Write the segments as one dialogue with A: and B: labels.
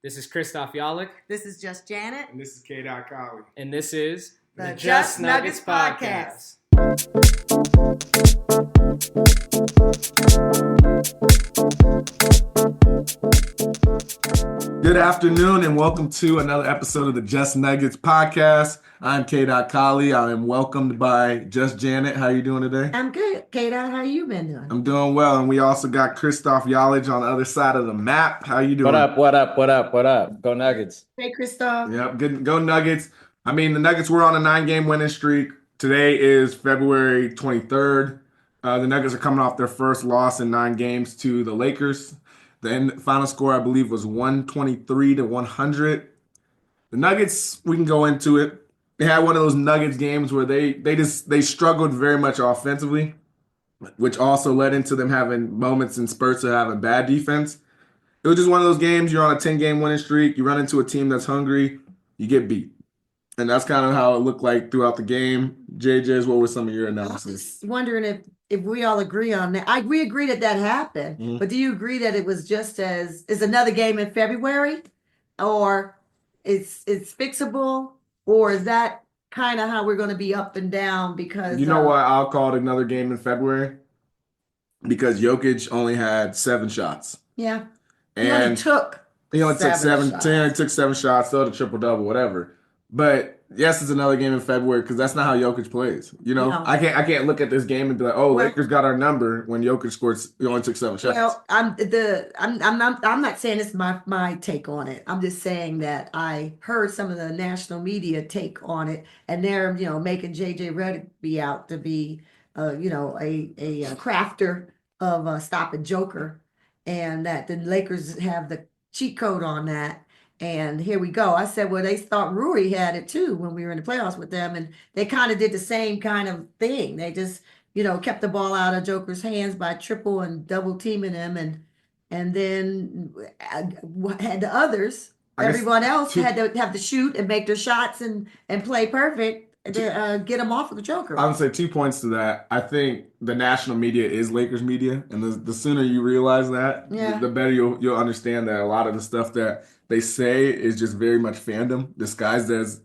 A: This is Christoph Yalik.
B: This is Just Janet.
C: And this is K. Colley.
A: And this is
B: the Just Nuggets Podcast.
C: Good afternoon and welcome to another episode of the Just Nuggets Podcast. I'm K. Colley. I am welcomed by Just Janet. How are you doing today?
B: I'm good. K. How you been doing?
C: I'm doing well. And we also got Christoph Yalik on the other side of the map. How you doing?
A: What up? Go Nuggets.
B: Hey, Christoph.
C: Yep, good. Go Nuggets. I mean, the Nuggets were on a 9-game winning streak. Today is February 23rd. The Nuggets are coming off their first loss in 9 games to the Lakers. The final score, I believe, was 123-100. The Nuggets, we can go into it. They had one of those Nuggets games where they struggled very much offensively, which also led into them having moments and spurts of having bad defense. It was just one of those games. You're on a 10-game winning streak. You run into a team that's hungry, you get beat. And that's kind of how it looked like throughout the game. JJ's, what were some of your analysis?
B: I was wondering if we all agree on that. We agree that happened,
C: Mm-hmm.
B: But do you agree that it was just is another game in February, or it's fixable, or is that kind of how we're going to be up and down? Because
C: you know why I'll call it another game in February? Because Jokic only had 7 shots.
B: Yeah,
C: And
B: he only took seven shots.
C: He only took 7 shots, still had a triple-double, whatever. But yes, it's another game in February because that's not how Jokic plays. You know,
B: No.
C: I can't look at this game and be like, oh, Lakers got our number when Jokic scored. He only took 7 shots.
B: Well, I'm not saying it's my take on it. I'm just saying that I heard some of the national media take on it, and they're making JJ Redick be out to be a crafter of stopping Joker, and that the Lakers have the cheat code on that. And here we go. I said, well, they thought Rui had it too when we were in the playoffs with them, and they kind of did the same kind of thing. They just, kept the ball out of Joker's hands by triple and double teaming him, and then had the others. Everyone else had to have to shoot and make their shots and play perfect to get them off of the Joker.
C: I would say 2 points to that. I think the national media is Lakers media, and the sooner you realize that, the better you'll understand that a lot of the stuff that they say is just very much fandom disguised as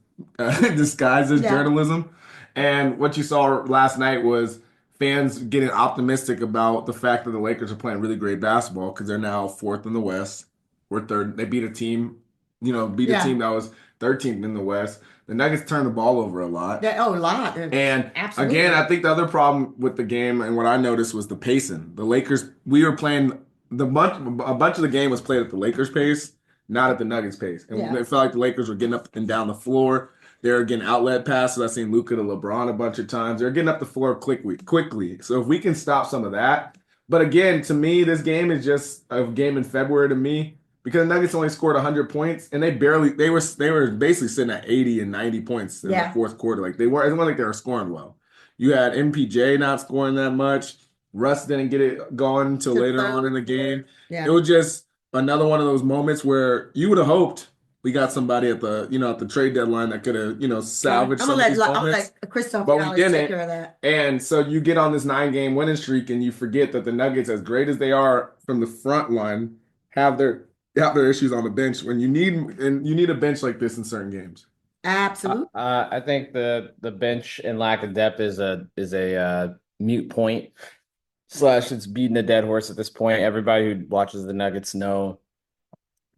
C: journalism. And what you saw last night was fans getting optimistic about the fact that the Lakers are playing really great basketball because they're now 4th in the West. We're 3rd. They beat a team, a team that was 13th in the West. The Nuggets turned the ball over a lot.
B: A lot.
C: And
B: absolutely.
C: Again, I think the other problem with the game and what I noticed was the pacing. The Lakers, we were playing a bunch of the game was played at the Lakers pace, not at the Nuggets pace. And it felt like the Lakers were getting up and down the floor. They were getting outlet passes. I've seen Luka to LeBron a bunch of times. They're getting up the floor quickly. So if we can stop some of that. But again, to me, this game is just a game in February to me. Because the Nuggets only scored 100 points, and they were basically sitting at 80 and 90 points in the fourth quarter. Like it wasn't like they were scoring well. You had MPJ not scoring that much. Russ didn't get it going until later on in the game.
B: Yeah.
C: It was just another one of those moments where you would have hoped we got somebody at the at the trade deadline that could have salvaged some of these moments.
B: I'm let Christoph
C: but we didn't.
B: take care of that.
C: And so you get on this 9-game winning streak, and you forget that the Nuggets, as great as they are from the front line, have their issues on the bench when you need a bench like this in certain games.
B: Absolutely.
A: I think the bench and lack of depth is a mute point / it's beating a dead horse at this point. Everybody who watches the Nuggets know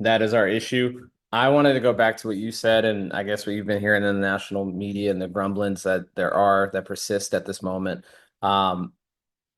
A: that is our issue. I wanted to go back to what you said, and I guess what you've been hearing in the national media and the grumblings that that persist at this moment. The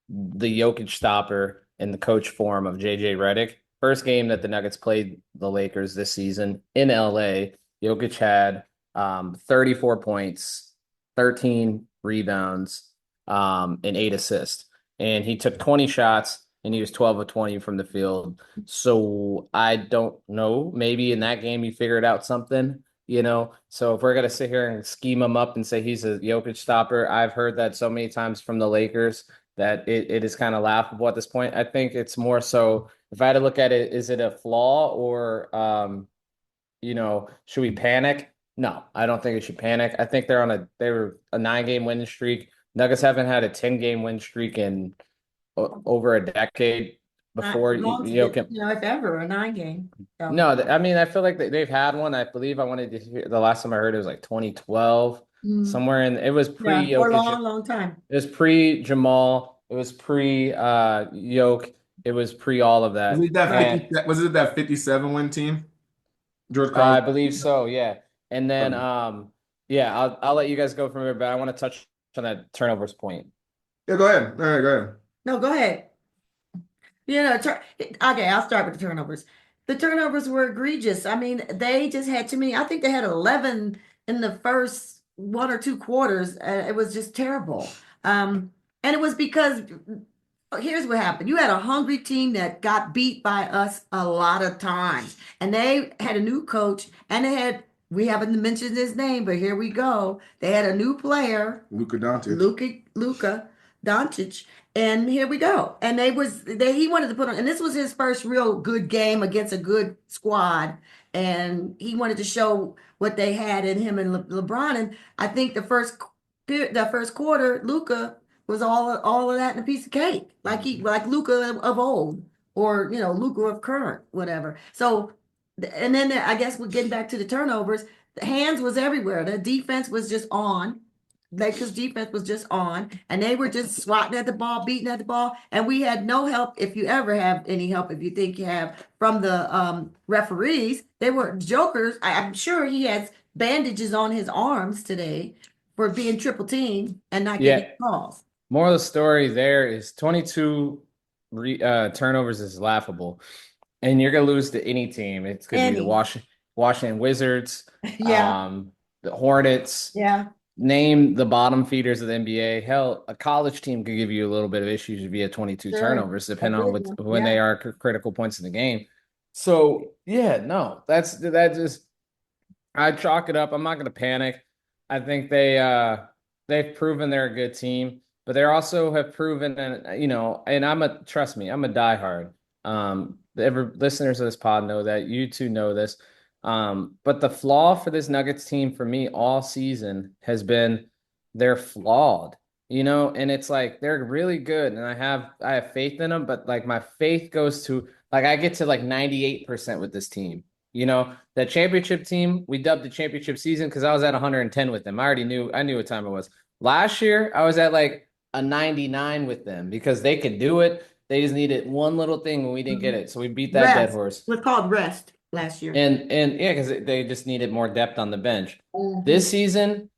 A: Jokic stopper in the coach form of JJ Redick. First game that the Nuggets played the Lakers this season in LA, Jokic had 34 points, 13 rebounds, and 8 assists. And he took 20 shots, and he was 12 of 20 from the field. So I don't know. Maybe in that game you figured out something, So if we're going to sit here and scheme him up and say he's a Jokic stopper, I've heard that so many times from the Lakers that it is kind of laughable at this point. I think it's more so, if I had to look at it, is it a flaw or, should we panic? No, I don't think it should panic. I think they were a 9-game winning streak. Nuggets haven't had a 10-game win streak in over a decade.
B: Not
A: before
B: long,
A: Jokic.
B: if ever, a 9 game. So,
A: No, I mean, I feel like they've had one. I believe I wanted to hear the last time I heard it was like 2012,
B: mm,
A: somewhere in it was
B: yeah,
A: pre
B: for a
A: Jokic.
B: long, long time.
A: It was pre Jamal. It was pre Yoke. It was pre all of
C: Was
A: that.
C: it that
B: Right.
C: 50? Was it that 57 win team? George Karl.
A: I believe so, yeah. And then yeah, I'll let you guys go from here, but I want to touch on that turnovers point.
C: Yeah, go ahead. All right, go ahead.
B: No, go ahead. Okay, I'll start with the turnovers. The turnovers were egregious. I mean, they just had too many. I think they had 11 in the first 1 or 2 quarters. It was just terrible. And it was because here's what happened. You had a hungry team that got beat by us a lot of times. And they had a new coach and we haven't mentioned his name, but here we go. They had a new player,
C: Luka Doncic.
B: Luka Doncic, and here we go. And he wanted to put on, and this was his first real good game against a good squad, and he wanted to show what they had in him and LeBron. And I think the first quarter, Luka was all of that in a piece of cake, like Luka of old, or Luka of current, whatever. So, and then I guess we're getting back to the turnovers. The hands was everywhere. The defense was just on. Lakers defense was just on, and they were just swatting at the ball, beating at the ball, and we had no help. If you ever have any help, if you think you have from the referees, they were jokers. I'm sure he has bandages on his arms today for being triple teamed and not getting
A: Yeah,
B: calls.
A: moral of the story there is 22 turnovers is laughable. And you're gonna lose to any team. It's gonna be the
B: Any,
A: Washington Wizards,
B: yeah,
A: the Hornets.
B: yeah,
A: Name the bottom feeders of the NBA. Hell, a college team could give you a little bit of issues via 22
B: sure,
A: turnovers,
B: a
A: depending on
B: good one,
A: when they
B: yeah,
A: are critical points in the game. So yeah, no, that just I chalk it up. I'm not gonna panic. I think they've proven they're a good team, but they also have proven, and and trust me, I'm a diehard. Every listeners of this pod know that. You two know this. But the flaw for this Nuggets team for me all season has been they're flawed, and it's like they're really good, and I have faith in them, but like my faith goes to like I get to like 98% with this team. The championship team, we dubbed the championship season because I was at 110 with them. I knew what time it was. Last year, I was at like a 99 with them because they could do it. They just needed one little thing when we didn't get
B: mhm.
A: it. So we beat that dead
B: Rest
A: horse.
B: was called rest last year.
A: And yeah, because they just needed more depth on the bench.
B: Mhm.
A: This season,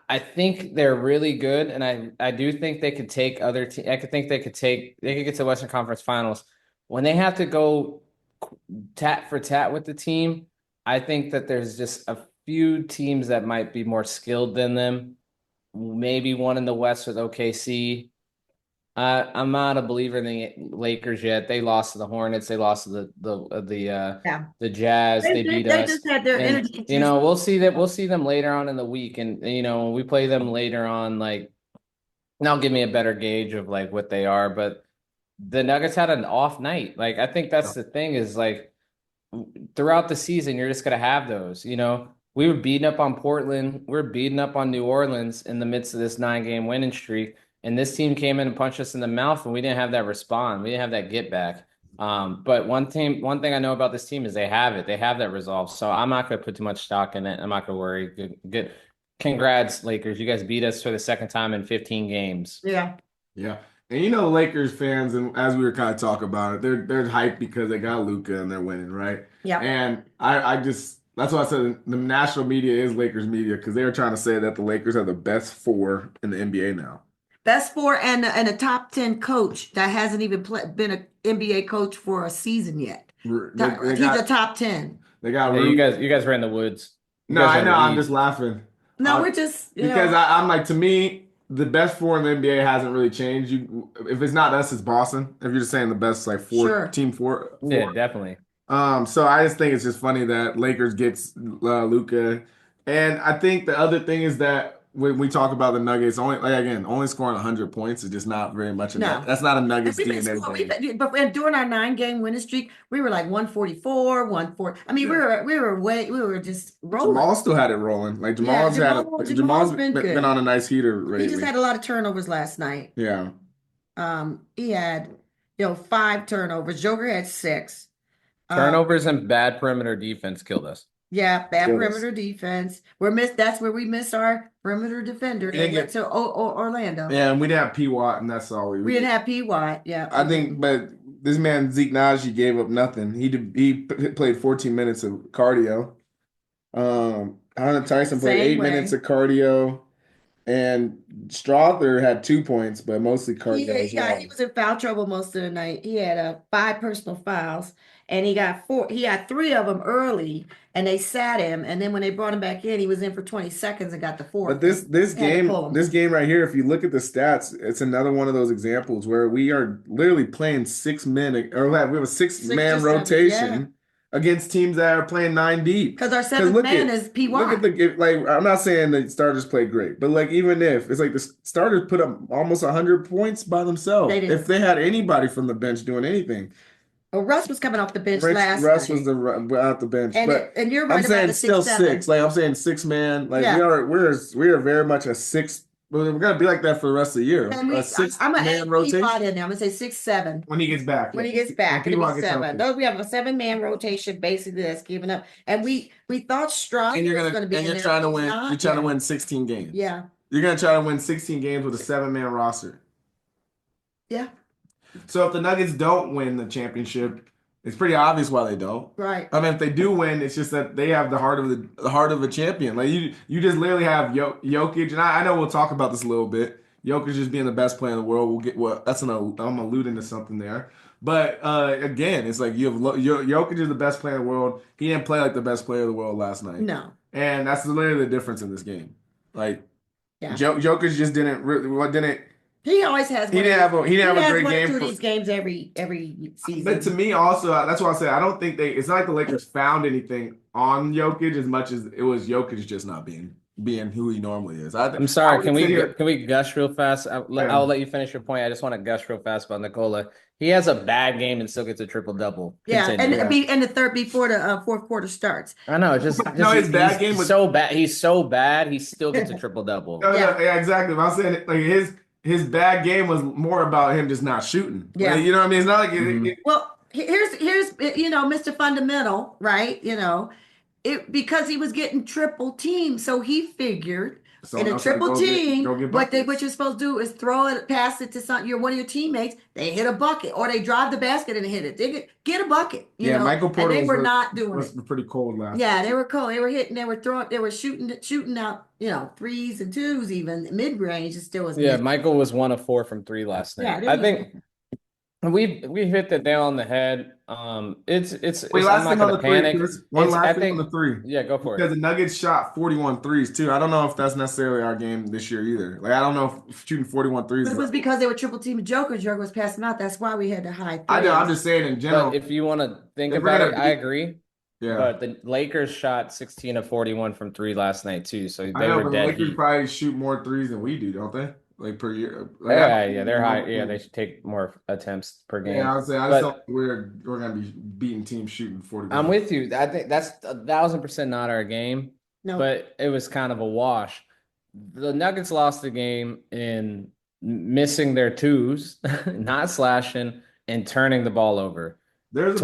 A: I think they're really good, and I do think they could take other teams. I could think they could get to the Western Conference Finals. When they have to go tat for tat with the team, I think that there's just a few teams that might be more skilled than them. Maybe one in the West with OKC. I'm not a believer in the Lakers yet. They lost to the Hornets. They lost to
B: Yeah,
A: the Jazz. They beat
B: they just
A: us,
B: had their
A: and
B: energy juice.
A: we'll see them later on in the week, and when we play them later on, like that'll give me a better gauge of like what they are. But the Nuggets had an off night. Like I think that's the thing is like throughout the season, you're just gonna have those. We were beating up on Portland. We're beating up on New Orleans in the midst of this 9 game winning streak. And this team came in and punched us in the mouth, and we didn't have that respond. We didn't have that get back. But one thing I know about this team is they have it. They have that resolve. So I'm not gonna put too much stock in it. I'm not gonna worry. Good. Congrats, Lakers. You guys beat us for the second time in 15 games.
B: Yeah.
C: Yeah. And Lakers fans, and as we were kind of talking about it, they're hyped because they got Luka and they're winning, right?
B: Yeah.
C: And I just that's why I said the national media is Lakers media because they were trying to say that the Lakers are the best four in the NBA now.
B: Best four and a top 10 coach that hasn't even been an NBA coach for a season yet. He's a top 10.
C: They got
A: Yeah, you guys were in the woods.
C: No, I know. I'm just laughing.
B: No, we're just
C: because I'm like, to me, the best four in the NBA hasn't really changed. If it's not us, it's Boston. If you're just saying the best like four
B: Sure.
C: team four.
A: Yeah, definitely.
C: So I just think it's just funny that Lakers gets Luka, and I think the other thing is that when we talk about the Nuggets, only scoring 100 points is just not very much.
B: No.
C: That's not a Nuggets DNA.
B: But during our 9 game winning streak, we were like 144, 140. I mean,
C: Yeah.
B: we were just rolling.
C: Jamal still had it rolling. Like Jamal's been on a nice heater lately.
B: He just had a lot of turnovers last night.
C: Yeah.
B: He had 5 turnovers. Joker had 6.
A: Turnovers and bad perimeter defense killed us.
B: Yeah, bad
C: Killed us.
B: perimeter defense. That's where we missed our perimeter defender.
C: We didn't
B: They went
C: get-
B: to Orlando.
C: Yeah, and we didn't have P. Watt, and that's all
B: We didn't have P. Watt. Yeah.
C: I think, but this man Zeke Naji gave up nothing. Played 14 minutes of cardio. Hunter Tyson played
B: Same
C: 8 minutes
B: way.
C: of cardio, and Strother had 2 points, but mostly cardio as well.
B: He was in foul trouble most of the night. He had 5 personal fouls, and he got 4. He had 3 of them early, and they sat him. And then when they brought him back in, he was in for 20 seconds and got the 4th.
C: But this
B: Had to pull him.
C: game right here, if you look at the stats, it's another one of those examples where we are literally playing 6 men, or we have a 6-man
B: 6 or 7,
C: rotation against teams that are playing 9 deep.
B: Because our 7th man is P.
C: Look
B: Watt.
C: at like I'm not saying the starters played great, but like even if it's like the starters put up almost 100 points by themselves,
B: They did.
C: if they had anybody from the bench doing anything.
B: Well, Russ was coming off the bench
C: Russ
B: last
C: was
B: night.
C: out the bench,
B: And
C: but
B: and you're right
C: I'm
B: about
C: saying
B: the
C: still
B: 6-7.
C: 6. Like I'm saying 6-man. Like
B: Yeah.
C: we are very much a 6. We're gonna be like that for the rest of the year.
B: And
C: A
B: I'm gonna add
C: 6-man rotation
B: P-Watt in there. I'm gonna say 6-7.
C: when he gets back.
B: When he gets back,
C: When
B: it'll
C: P-Watt
B: be
C: gets
B: 7.
C: healthy.
B: Those we have a 7-man rotation basically that's given up. And we thought Strong
C: And
B: was gonna be in
C: you're
B: there.
C: trying to
B: He's
C: win.
B: not.
C: You're trying to
B: Yeah.
C: win 16 games.
B: Yeah.
C: You're gonna try to win 16 games with a 7-man roster.
B: Yeah.
C: So if the Nuggets don't win the championship, it's pretty obvious why they don't.
B: Right.
C: I mean, if they do win, it's just that they have the heart of a champion. Like you just literally have Jokic, and I know we'll talk about this a little bit. Jokic just being the best player in the world. We'll get I'm alluding to something there. But again, it's like you have Jokic is the best player in the world. He didn't play like the best player in the world last night.
B: No.
C: And that's literally the difference in this game. Like
B: Yeah.
C: Jokic just didn't.
B: He always has.
C: He didn't have a great
B: one or
C: game
B: two of
C: for-
B: these games every season.
C: But to me, also, that's why I say I don't think it's not like the Lakers found anything on Jokic as much as it was Jokic just not being who he normally is.
A: I'm sorry.
C: I
A: Can
C: would sit here-
A: we gush real fast? I'll let you finish your point. I just want to gush real fast about Nikola. He has a bad game and still gets a triple double.
B: Yeah,
A: Continue.
B: and be in the third before the fourth quarter starts.
A: I know. Just
C: No, his bad
A: he's
C: game was-
A: so bad. He's so bad. He still gets a triple double.
C: Yeah, exactly. But I'm saying like his bad game was more about him just not shooting.
B: Yeah.
C: Like, you know what I mean? It's not like
A: Mhm.
B: Well, here's Mr. Fundamental, right? Because he was getting triple teamed, so he figured
C: So
B: in a
C: I'm saying
B: triple
C: go
B: team,
C: get
B: what
C: buckets.
B: you're supposed to do is throw it, pass it to one of your teammates. They hit a bucket, or they drive the basket and hit it. They get a bucket.
C: Michael Porter
B: and they were
C: was-
B: not doing
C: was
B: it.
C: pretty cold last.
B: Yeah, they were cold. They were hitting. They were throwing. They were shooting out. 3s and 2s, even mid range. It still was.
A: Yeah,
B: mid-
A: Michael was 1 of 4 from 3 last night.
B: Yeah,
A: I think we hit the nail on the head. It's
C: Wait,
A: I'm
C: last
A: not
C: thing on
A: gonna
C: the three,
A: panic.
C: Chris. One
A: It's-
C: last
A: I
C: thing
A: think
C: on the three.
A: Yeah, go for
C: Because
A: it.
C: the Nuggets shot 41 threes too. I don't know if that's necessarily our game this year either. Like I don't know if shooting 41 threes.
B: But it was because they were triple teaming Joker. Joker was passing out. That's why we had the high.
C: I know. I'm
B: threes.
C: just saying in general.
A: But if you want to think
C: If we're
A: about it,
C: gonna
A: I
C: beat-
A: agree.
C: Yeah.
A: But the Lakers shot 16 of 41 from 3 last night too, so
C: I
A: they
C: know,
A: were
C: but the
A: dead
C: Lakers
A: heat.
C: probably shoot more threes than we do, don't they? Like per year. Like, I
A: Yeah,
C: don't-
A: they're high. Yeah, they should take more attempts per game.
C: Yeah, I would say I
A: But-
C: just don't think we're gonna be beating teams shooting 40.
A: I'm with you. I think that's 1,000% not our game,
B: No.
A: but it was kind of a wash. The Nuggets lost the game in missing their twos, not slashing, and turning the ball over.
C: There's a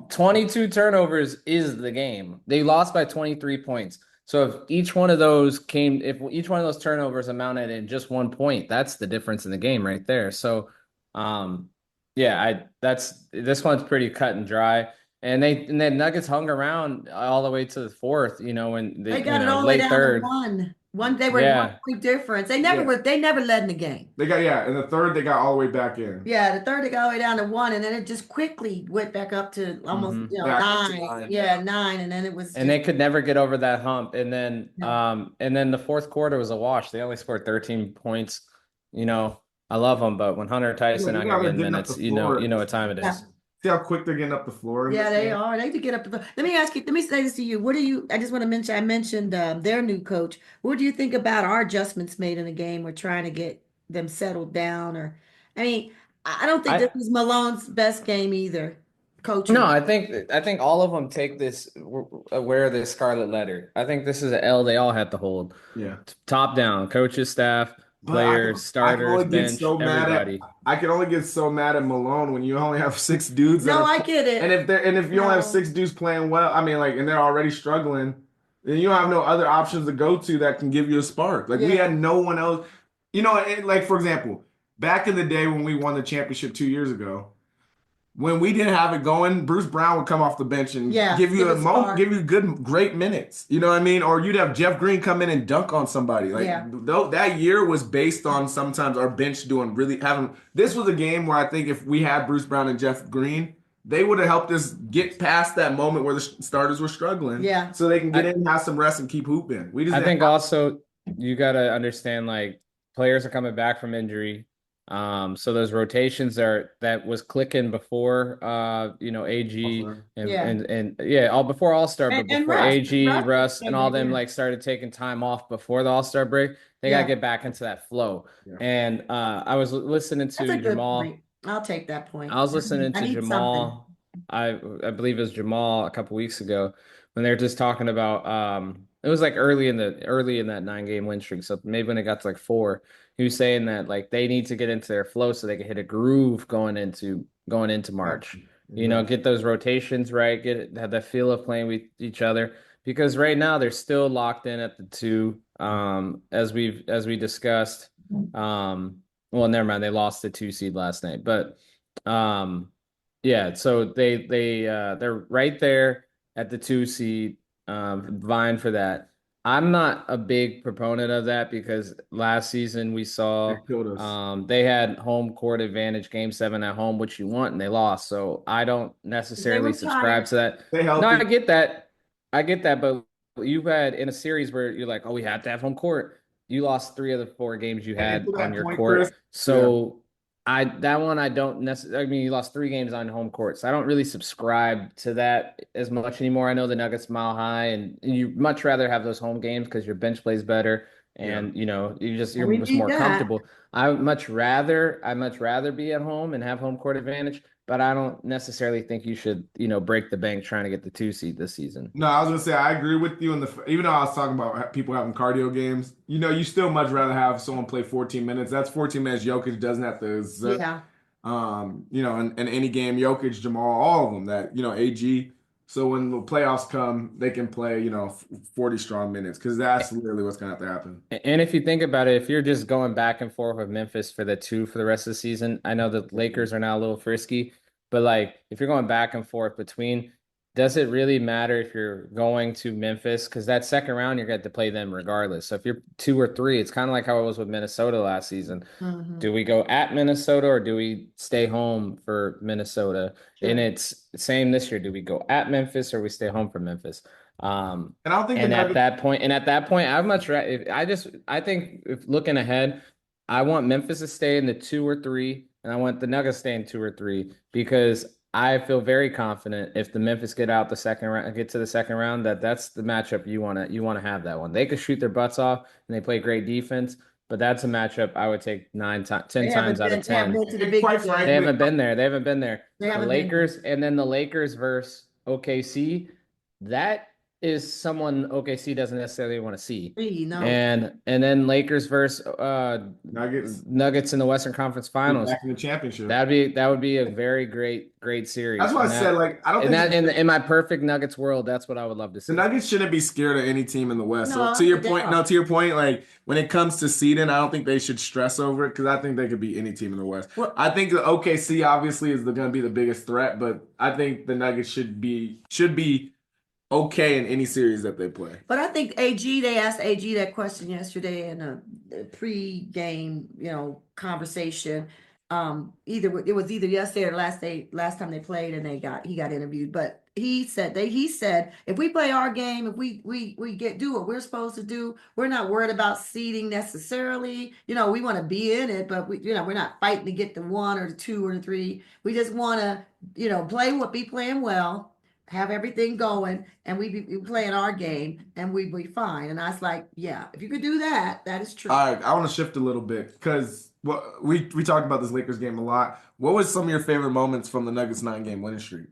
A: 22 turnovers is the game. They lost by 23 points. So if each one of those turnovers amounted in just 1 point, that's the difference in the game right there. So, this one's pretty cut and dry. And then Nuggets hung around all the way to the fourth, when
B: They got it all the way
A: late
B: down
A: third.
B: to one. They were
A: Yeah.
B: 1 point difference. They never led in the game.
C: They got in the third they got all the way back in.
B: Yeah, the third they got all the way down to 1, and then it just quickly went back up to almost
A: Mhm.
C: Back up to
B: 9.
C: 9.
B: Yeah, 9, and then it was.
A: And they could never get over that hump. And then
B: No.
A: the fourth quarter was a wash. They only scored 13 points. I love them, but when Hunter Tyson
C: Yeah,
A: on
C: you gotta
A: getting
C: get up
A: minutes,
C: the
A: you know
C: floor.
A: what time it is.
B: Yeah.
C: See how quick they're getting up the floor. in
B: Yeah,
C: this
B: they
C: game?
B: are. They need to get up. Let me ask you. Let me say this to you. What do you? I just want to mention. I mentioned their new coach. What do you think about our adjustments made in the game? We're trying to get them settled down, or I mean, I don't think
A: I-
B: this was Malone's best game either. Coaching.
A: No, I think all of them take this, wear this scarlet letter. I think this is an L they all had to hold.
C: Yeah.
A: Top down, coaches, staff,
C: But
A: players,
C: I can
A: starters,
C: only get
A: bench,
C: so mad at
A: everybody.
C: I can only get so mad at Malone when you only have six dudes that
B: No,
C: are
B: I get
C: and
B: it.
C: if you only have
B: No.
C: six dudes playing well, I mean like and they're already struggling, then you don't have no other options to go to that can give you a spark. Like we
B: Yeah.
C: had no one else. You know, like for example, back in the day when we won the championship 2 years ago. When we didn't have it going, Bruce Brown would come off the bench and
B: Yeah.
C: give you
B: Give
C: a
B: a
C: moment,
B: spark.
C: give you good, great minutes. You know what I mean? Or you'd have Jeff Green come in and dunk on somebody. Like
B: Yeah.
C: though that year was based on sometimes our bench doing really having. This was a game where I think if we had Bruce Brown and Jeff Green, they would have helped us get past that moment where the starters were struggling,
B: Yeah.
C: so they can get
A: I
C: in, have some rest, and keep hooping. We just
A: I
C: didn't
A: think
C: have.
A: also you got to understand like players are coming back from injury. So those rotations are that was clicking before AG and
B: Yeah.
A: yeah, all before All-Star, but
B: And
A: before
B: Russ.
A: AG,
B: Russ was
A: Russ, and all them
B: yeah.
A: like started taking time off before the All-Star break. They got to
B: Yeah.
A: get back into that flow.
C: Yeah.
A: And I was listening
B: That's a
A: to
B: good
A: Jamal.
B: point. I'll take that point.
A: I was listening
B: I
A: to
B: need something.
A: Jamal. I believe it was Jamal a couple weeks ago when they were just talking about it was like early in that 9 game win streak. So maybe when it got to like four, he was saying that like they need to get into their flow so they can hit a groove going into March.
C: Exactly. Exactly.
A: Get those rotations right, have that feel of playing with each other. Because right now they're still locked in at the two. As we discussed. Well, never mind. They lost the 2 seed last night, but um, yeah. So they're right there at the 2 seed, vying for that. I'm not a big proponent of that because last season we
C: They
A: saw
C: killed us.
A: they had home court advantage, game 7 at home, which you want, and they lost. So I don't
B: They
A: necessarily
B: were
A: subscribe
B: tired.
A: to that.
C: Stay
A: No,
C: healthy.
A: I get that, but you've had in a series where you're like, oh, we have to have home court. You lost 3 of the 4 games you
C: And
A: had
C: to
A: on
C: that
A: your
C: point, Chris.
A: court.
C: Yeah.
A: So that one I don't necessarily. I mean, you lost 3 games on home court, so I don't really subscribe to that as much anymore. I know the Nuggets mile high, and you much rather have those home games because your bench plays better,
C: Yeah.
A: and you're
B: We
A: just
B: need
A: more
B: that.
A: comfortable. I much rather be at home and have home court advantage, but I don't necessarily think you should break the bank trying to get the 2 seed this season.
C: No, I was gonna say I agree with you. Even though I was talking about people having cardio games, you still much rather have someone play 14 minutes. That's 14 minutes. Jokic doesn't have to exert.
B: Yeah.
C: In any game, Jokic, Jamal, all of them. AG. So when the playoffs come, they can play 40 strong minutes because that's literally what's gonna have to happen.
A: And if you think about it, if you're just going back and forth with Memphis for the two for the rest of the season, I know the Lakers are now a little frisky, but like if you're going back and forth between, does it really matter if you're going to Memphis? Because that second round, you're going to play them regardless. So if you're 2 or 3, it's kind of like how it was with Minnesota last season.
B: Hmm.
A: Do we go at Minnesota or do we stay home for Minnesota? And
B: Sure.
A: it's the same this year. Do we go at Memphis or we stay home for Memphis?
C: And I don't think the
A: And at
C: Nuggets.
A: that point, I'd much rather. I think if looking ahead, I want Memphis to stay in the 2 or 3, and I want the Nuggets to stay in 2 or 3 because I feel very confident if the Memphis get to the second round, that's the matchup you want to have that one. They could shoot their butts off and they play great defense, but that's a matchup I would take 10 times out of
B: They haven't
A: 10.
B: been to the
C: And
B: big
C: quite
B: game.
A: They
C: frankly,
A: haven't been there. They haven't been there.
B: They
A: The
B: haven't been there.
A: Lakers and then the Lakers versus OKC, that is someone OKC doesn't necessarily want to see.
B: No.
A: And then Lakers versus
C: Nuggets
A: Nuggets in the Western Conference
C: be
A: Finals.
C: back in the championship.
A: That would be a very great series.
C: That's why I
A: And
C: said
A: that
C: like I don't
A: and
C: think
A: that in my perfect Nuggets world, that's what I would love to
C: the
A: see.
C: Nuggets shouldn't be scared of any team in the West. So
B: No,
C: to your
B: they
C: point,
B: are.
C: like when it comes to seeding, I don't think they should stress over it because I think they could beat any team in the West.
B: Well,
C: I think the OKC obviously is going to be the biggest threat, but I think the Nuggets should be okay in any series that they play.
B: but I think AG, they asked AG that question yesterday in a pre-game, conversation. It was either yesterday or last time they played, and he got interviewed. But he said if we play our game, if we do what we're supposed to do, we're not worried about seeding necessarily. We want to be in it, but we're not fighting to get the 1 or the 2 or the 3. We just want to be playing well, have everything going, and we be playing our game, and we be fine. And I was like, yeah, if you could do that, that is true.
C: All right, I want to shift a little bit because we talked about this Lakers game a lot. What was some of your favorite moments from the Nuggets 9 game winning streak?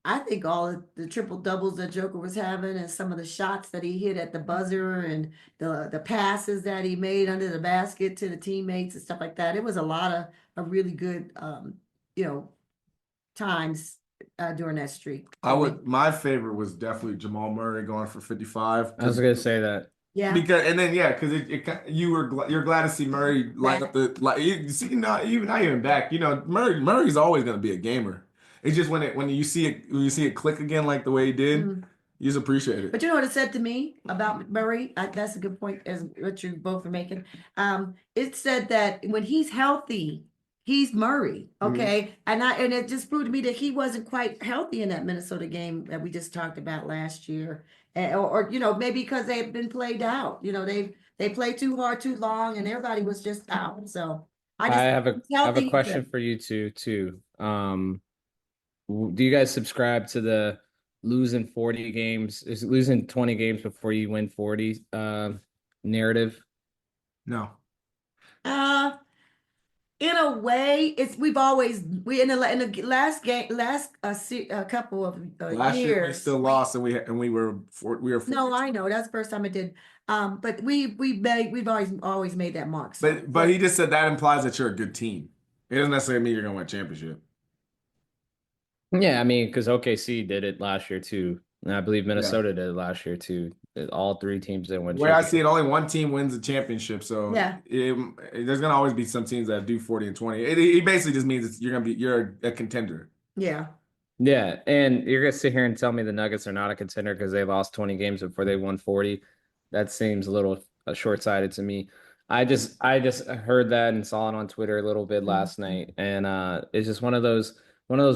B: I think all of the triple doubles that Joker was having and some of the shots that he hit at the buzzer and the passes that he made under the basket to the teammates and stuff like that. It was a lot of really good you know, times during that streak.
C: My favorite was definitely Jamal Murray going for 55
A: I was gonna say that.
B: Yeah.
C: because you're glad to see Murray light up the like you see not even back. Murray's always going to be a gamer. It's just when you see it click again like the way he did,
B: Mhm.
C: you just appreciate it.
B: But you know what it said to me about Murray? That's a good point, as what you both are making. It said that when he's healthy, he's Murray. Okay. And it just proved to me that he wasn't quite healthy in that Minnesota game that we just talked about last year. Or maybe because they've been played out. They played too hard, too long, and everybody was just out. So I
A: I
B: just
A: have a
B: he's
A: I have a
B: healthy.
A: question for you two too. Do you guys subscribe to the losing 40 games, is losing 20 games before you win 40 narrative?
C: No.
B: Uh, in a way, we in the last game, couple of
C: Last year we
B: years.
C: still lost and we were
B: No, I know that's the first time it did. But we've always made that mark. So,
C: but he just said that implies that you're a good team. It doesn't necessarily mean you're going to win a championship.
A: Yeah, I mean, because OKC did it last year too. And I believe
C: Yeah.
A: Minnesota did it last year too. All three teams that win
C: The way I see it,
A: championship.
C: only one team wins a championship, so
B: yeah,
C: there's gonna always be some teams that do 40 and 20. It basically just means you're a contender.
B: yeah,
A: Yeah, and you're gonna sit here and tell me the Nuggets are not a contender because they lost 20 games before they won 40. That seems a little short-sighted to me. I just heard that and saw it on Twitter a little bit
B: Mhm.
A: last night, and it's just one of those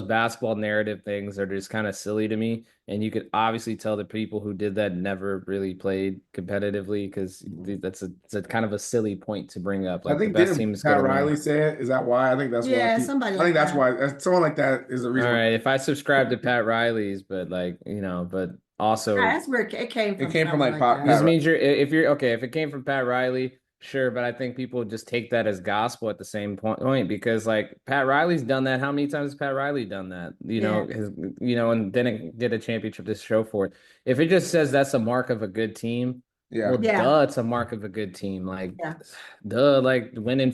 A: basketball narrative things that are just kind of silly to me. And you could obviously tell the people who did that never really played competitively because it's a kind of a silly point to bring up.
C: I
A: Like the
C: think
A: best
C: didn't
A: team is going
C: Pat
A: to
C: Riley
A: win.
C: say it? Is that why?
B: yeah. Somebody
C: I think
B: like
C: that's
B: that.
C: why someone like that is the
A: All
C: reason why
A: right, if I subscribe to Pat Riley's, but but
B: Yeah,
A: also
B: that's where it came
C: it
B: from.
C: came from
B: Someone
C: like
B: like
C: Pat
B: that.
A: this
C: Riley.
A: means if you're okay, if it came from Pat Riley, sure, but I think people just take that as gospel at the same point because like Pat Riley's done that. How many times has Pat Riley done that?
B: Yeah,
A: And didn't get a championship to show for it. If it just says that's a mark of a good team, well,
C: Yeah.
B: yeah,
A: duh, it's a mark of a good team. Like,
B: yeah,
A: duh, like winning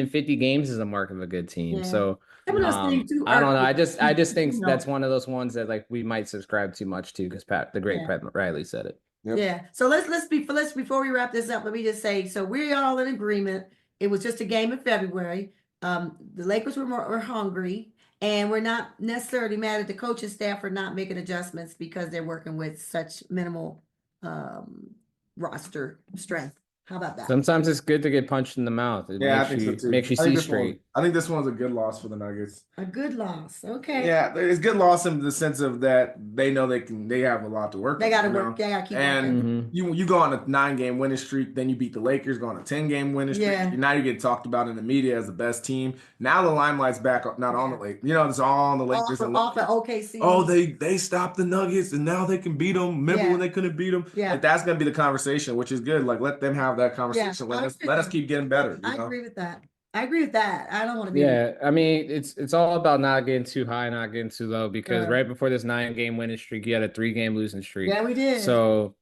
A: 50 games is a mark of a good team.
B: yeah.
A: So,
B: Some of those things too
A: I
B: are,
A: don't know. I just think
B: you
A: that's
B: know,
A: one of those ones that like we might subscribe too much to because the great
B: yeah.
A: Pat Riley said it.
C: Yep.
B: Yeah. So let's before we wrap this up, let me just say, so we're all in agreement. It was just a game in February. The Lakers were hungry, and we're not necessarily mad at the coaching staff for not making adjustments because they're working with such minimal um roster strength. How about that?
A: Sometimes it's good to get punched in the mouth. It
C: Yeah, I
A: makes
C: think so
A: you
C: too.
A: makes you see straight.
C: I think this one's a good loss for the Nuggets.
B: A good loss. Okay.
C: Yeah, it's good loss in the sense of that they know they have a lot to work
B: They
C: with,
B: gotta work. They gotta keep
C: And
B: working.
A: Hmm.
C: you go on a 9 game winning streak, then you beat the Lakers, go on a 10 game winning streak.
B: Yeah.
C: Now you get talked about in the media as the best team. Now the limelight's back, not on the Lakers. It's all on the Lakers.
B: Off of OKC.
C: Oh, they stopped the Nuggets and now they can beat them. Remember when they couldn't beat them?
B: Yeah.
C: Like that's gonna be the conversation, which is good. Like let them have that conversation.
B: Yeah.
C: Let us keep getting better.
B: I agree with that. I agree with that. I don't want to be.
A: Yeah, I mean it's all about not getting too high, not getting too low because
B: Sure.
A: right before this 9 game winning streak, you had a 3 game losing streak.
B: Yeah, we did.
A: So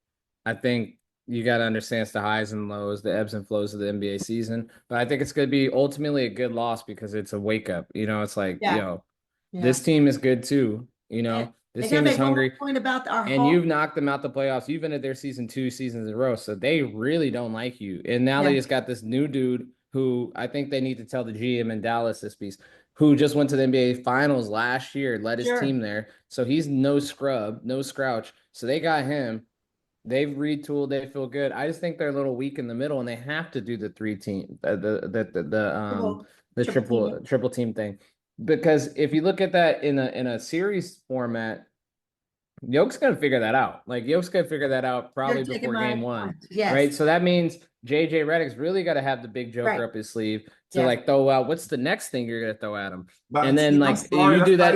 A: I think you got to understand it's the highs and lows, the ebbs and flows of the NBA season. But I think it's going to be ultimately a good loss because it's a wake up. It's like,
B: Yeah.
A: this team is good too.
B: And
A: This
B: they gotta
A: team is
B: make one more
A: hungry.
B: point about our
A: And you've knocked them out the playoffs. You've been at their season 2 seasons in a row. So they really don't like you. And now they just got this new dude who I think they need to tell the GM in Dallas this piece, who just went to the NBA finals last year, led his team there. So he's no scrub, no scrouch. So they got him. They've retooled. They feel good. I just think they're a little weak in the middle, and they have to do the three team, the triple team thing, because if you look at that in a series format, Yoke's gonna figure that out. Like Yoke's gonna figure that out probably before game one, right? So that means JJ Redick's really got to have the big joker up his sleeve to like throw out. What's the next thing you're gonna throw at him? And then you do that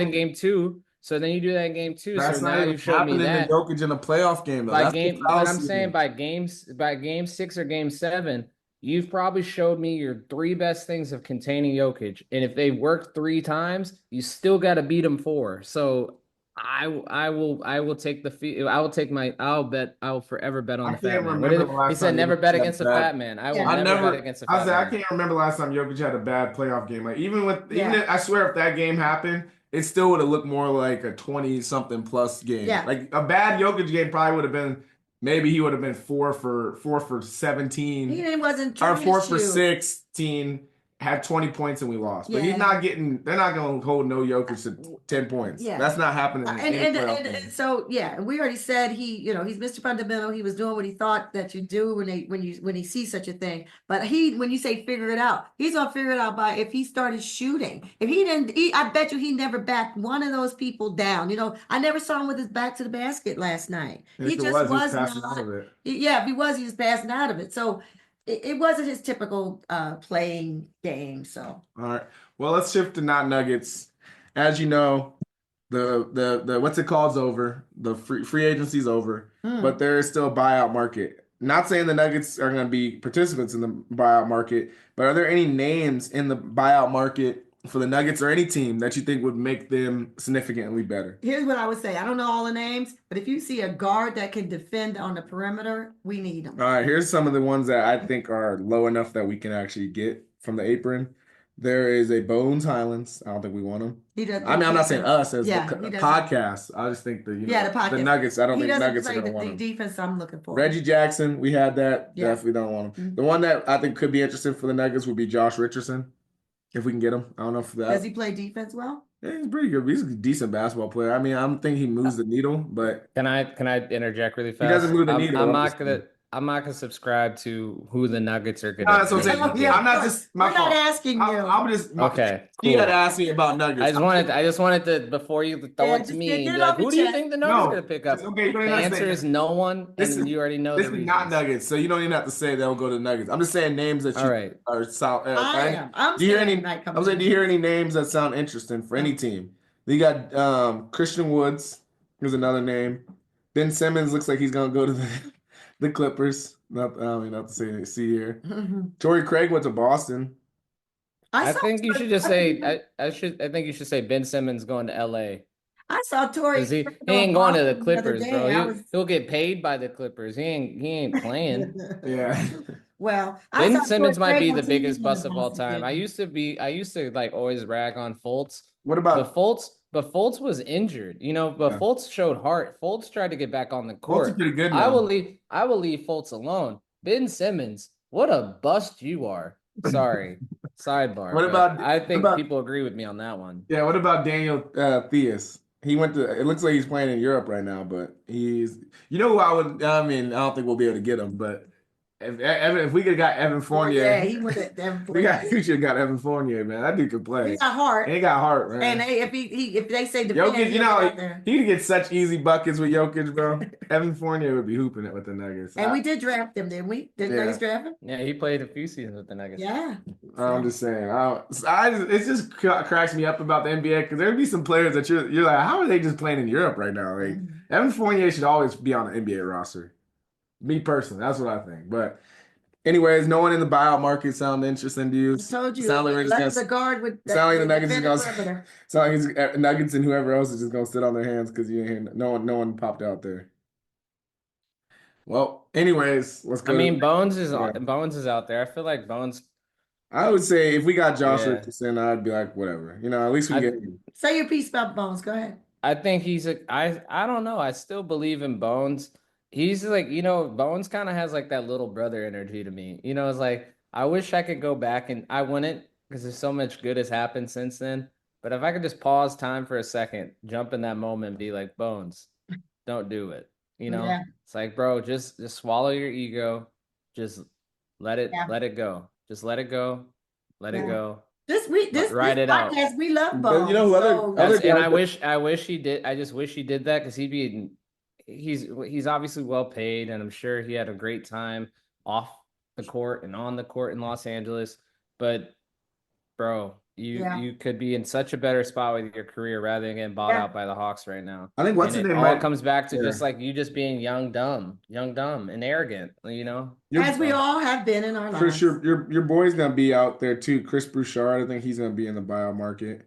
A: in game two. So then you do that in game two.
C: That's
A: so
C: not
A: now
C: even
A: you showed me
C: happening
A: that
C: in Jokic in a playoff game though.
A: but I'm saying by game 6 or game 7, you've probably showed me your 3 best things of containing Jokic. And if they worked 3 times, you still got to beat them 4. So I will take the fee. I will take my. I will forever bet on
C: I
A: the fat
C: can't
A: man. What is
C: remember the
A: it? He
C: last
A: said
C: time
A: never
C: Jokic
A: bet
C: had
A: against a
C: bad.
A: fat man. I will
B: Yeah.
C: I
A: never bet
C: never.
A: against a
C: I
A: fat
C: said I
A: man.
C: can't remember last time Jokic had a bad playoff game. Like even
B: Yeah.
C: if, I swear if that game happened, it still would have looked more like a 20 something plus game.
B: Yeah.
C: Like a bad Jokic game probably would have been maybe he would have been 4 for 17
B: He wasn't
C: or
B: trying to
C: 4 for 16, had 20 points and we lost. But he's
B: Yeah.
C: not getting. They're not going to hold no Jokic to 10 points.
B: Yeah.
C: That's not happening in
B: And
C: any
B: and,
C: playoff
B: and
C: game.
B: and so yeah, and we already said he's Mr. Fundamental. He was doing what he thought that you do when he sees such a thing. But when you say figure it out, he's gonna figure it out by if he started shooting. If he didn't, I bet you he never backed one of those people down. I never saw him with his back to the basket last night.
C: And
B: He
C: if it
B: just
C: was, he's
B: was
C: passing out
B: not.
C: of it.
B: Yeah, if he was, he was passing out of it. So it wasn't his typical playing game. So
C: All right. Well, let's shift to not Nuggets. As you know, the what's it called is over. The free agency's over, but there is still a buyout market. Not saying the Nuggets are going to be participants in the buyout market, but are there any names in the buyout market for the Nuggets or any team that you think would make them significantly better?
B: here's what I would say. I don't know all the names, but if you see a guard that can defend on the perimeter, we need him.
C: All right, here's some of the ones that I think are low enough that we can actually get from the apron. There is a Bones Highlands. I don't think we want him.
B: He doesn't.
C: I mean, I'm not saying us as
B: Yeah,
C: the
B: he doesn't.
C: podcast. I just think the
B: Yeah, the podcast.
C: Nuggets. I don't
B: He
C: think
B: doesn't
C: Nuggets are
B: play
C: going to want
B: the
C: him.
B: defense I'm looking for.
C: Reggie Jackson, we had that.
B: Yeah.
C: Definitely don't want him.
B: Mhm.
C: The one that I think could be interesting for the Nuggets would be Josh Richardson, if we can get him. I don't know if that.
B: Does he play defense well?
C: Yeah, he's pretty good. He's a decent basketball player. I mean, I don't think he moves the needle, but
A: Can I interject really fast?
C: doesn't move the needle.
A: I'm not gonna subscribe to who the Nuggets are gonna.
C: No, that's what I'm saying.
B: Yeah,
C: I'm not just my
B: We're not
C: fault.
B: asking you.
C: I'm just
A: Okay,
C: You
A: cool.
C: got to ask me about Nuggets.
A: I just wanted to before you throw
B: Yeah,
A: it to
B: just
A: me.
B: get
A: And
B: it
A: be
B: off
A: like,
B: your
A: who do you
B: chest.
A: think the Nuggets
C: No,
A: are gonna pick up?
C: okay,
A: The answer is no one, and you already know
C: This
A: the
C: is
A: reasons.
C: not Nuggets, so you don't even have to say they'll go to Nuggets. I'm just saying names that you
A: All right.
C: are solid.
B: I am. I'm
C: Do you hear
B: saying
C: any?
B: tonight
C: I'm saying, do you hear any names that sound interesting for any team? You got Christian Woods. Here's another name. Ben Simmons looks like he's gonna go to the Clippers. Not to say see here. Torrey Craig went to Boston.
A: I think you should just say I think you should say Ben Simmons going to LA.
B: I saw Torrey.
A: He ain't going to the
B: other
A: Clippers,
B: day.
A: bro. He'll get paid by the Clippers. He ain't playing.
C: Yeah.
B: Well, I
A: Ben
B: saw
A: Simmons
B: Torrey
A: might be
B: Craig
A: the
B: on TV
A: biggest
B: in
A: bust
B: the
A: of all
B: Boston
A: time. I
B: game.
A: used to like always rag on Fultz.
C: What about
A: But Fultz was injured, but
C: Yeah.
A: Fultz showed heart. Fultz tried to get back on the
C: Fultz is
A: court.
C: pretty good
A: I
C: now.
A: will leave Fultz alone. Ben Simmons, what a bust you are. Sorry. Sidebar.
C: What
A: but
C: about-
A: I think
C: what about-
A: people agree with me on that one.
C: Yeah, what about Daniel Theus? He went to. It looks like he's playing in Europe right now, but he's. You know who I would. I mean, I don't think we'll be able to get him, but if we could have got Evan Fournier,
B: Yeah, he went at them.
C: we should have got Evan Fournier, man. That dude could play.
B: He got heart.
C: And he got heart, man.
B: And if they say defend,
C: Jokic,
B: he'll get out there.
C: he could get such easy buckets with Jokic, bro. Evan Fournier would be hooping it with the Nuggets.
B: And we did draft him, didn't we? Did
C: Yeah.
B: Nuggets draft him?
A: Yeah, he played a few seasons with the Nuggets.
B: Yeah.
C: I'm just saying. It just cracks me up about the NBA because there'd be some players that you're like, how are they just playing in Europe right now? Like Evan Fournier should always be on the NBA roster. Me personally, that's what I think. But anyways, no one in the buyout market sound interesting to you.
B: I told you.
C: Sound like we're just
B: Unless
C: gonna
B: the guard would.
C: sound like the Nuggets is
B: defend the
C: gonna-
B: perimeter.
C: sound like it's Nuggets and whoever else is just gonna sit on their hands because you ain't hear no one popped out there. Well, anyways, let's go.
A: I mean, Bones is
C: Yeah.
A: out there. I feel like Bones.
C: I would say if we got Josh
A: Yeah.
C: Richardson, I'd be like, whatever. At least we get him.
B: Say your piece about Bones. Go ahead.
A: I think I don't know. I still believe in Bones. He's like, Bones kind of has like that little brother energy to me. It's like I wish I could go back and I wouldn't because there's so much good has happened since then. But if I could just pause time for a second, jump in that moment and be like, Bones, don't do it.
B: Yeah.
A: It's like, bro, just swallow your ego. Just let it go. Just let it go. Let it
B: Yeah.
A: go.
B: This
A: Write it out.
B: podcast, we love
C: But
B: Bones.
C: you know who
B: so-
A: And I wish he did. I just wish he did that because he's obviously well paid, and I'm sure he had a great time off the court and on the court in Los Angeles. But bro, you could be in such a better spot with your career rather than getting bought out by the Hawks right now.
C: I think what's
A: And
C: his
A: it
C: name?
A: all comes back to just like you just being young, dumb, and arrogant.
B: as we all have been in our lives.
C: For sure, your boy's gonna be out there too. Chris Broussard, I think he's gonna be in the buyout market.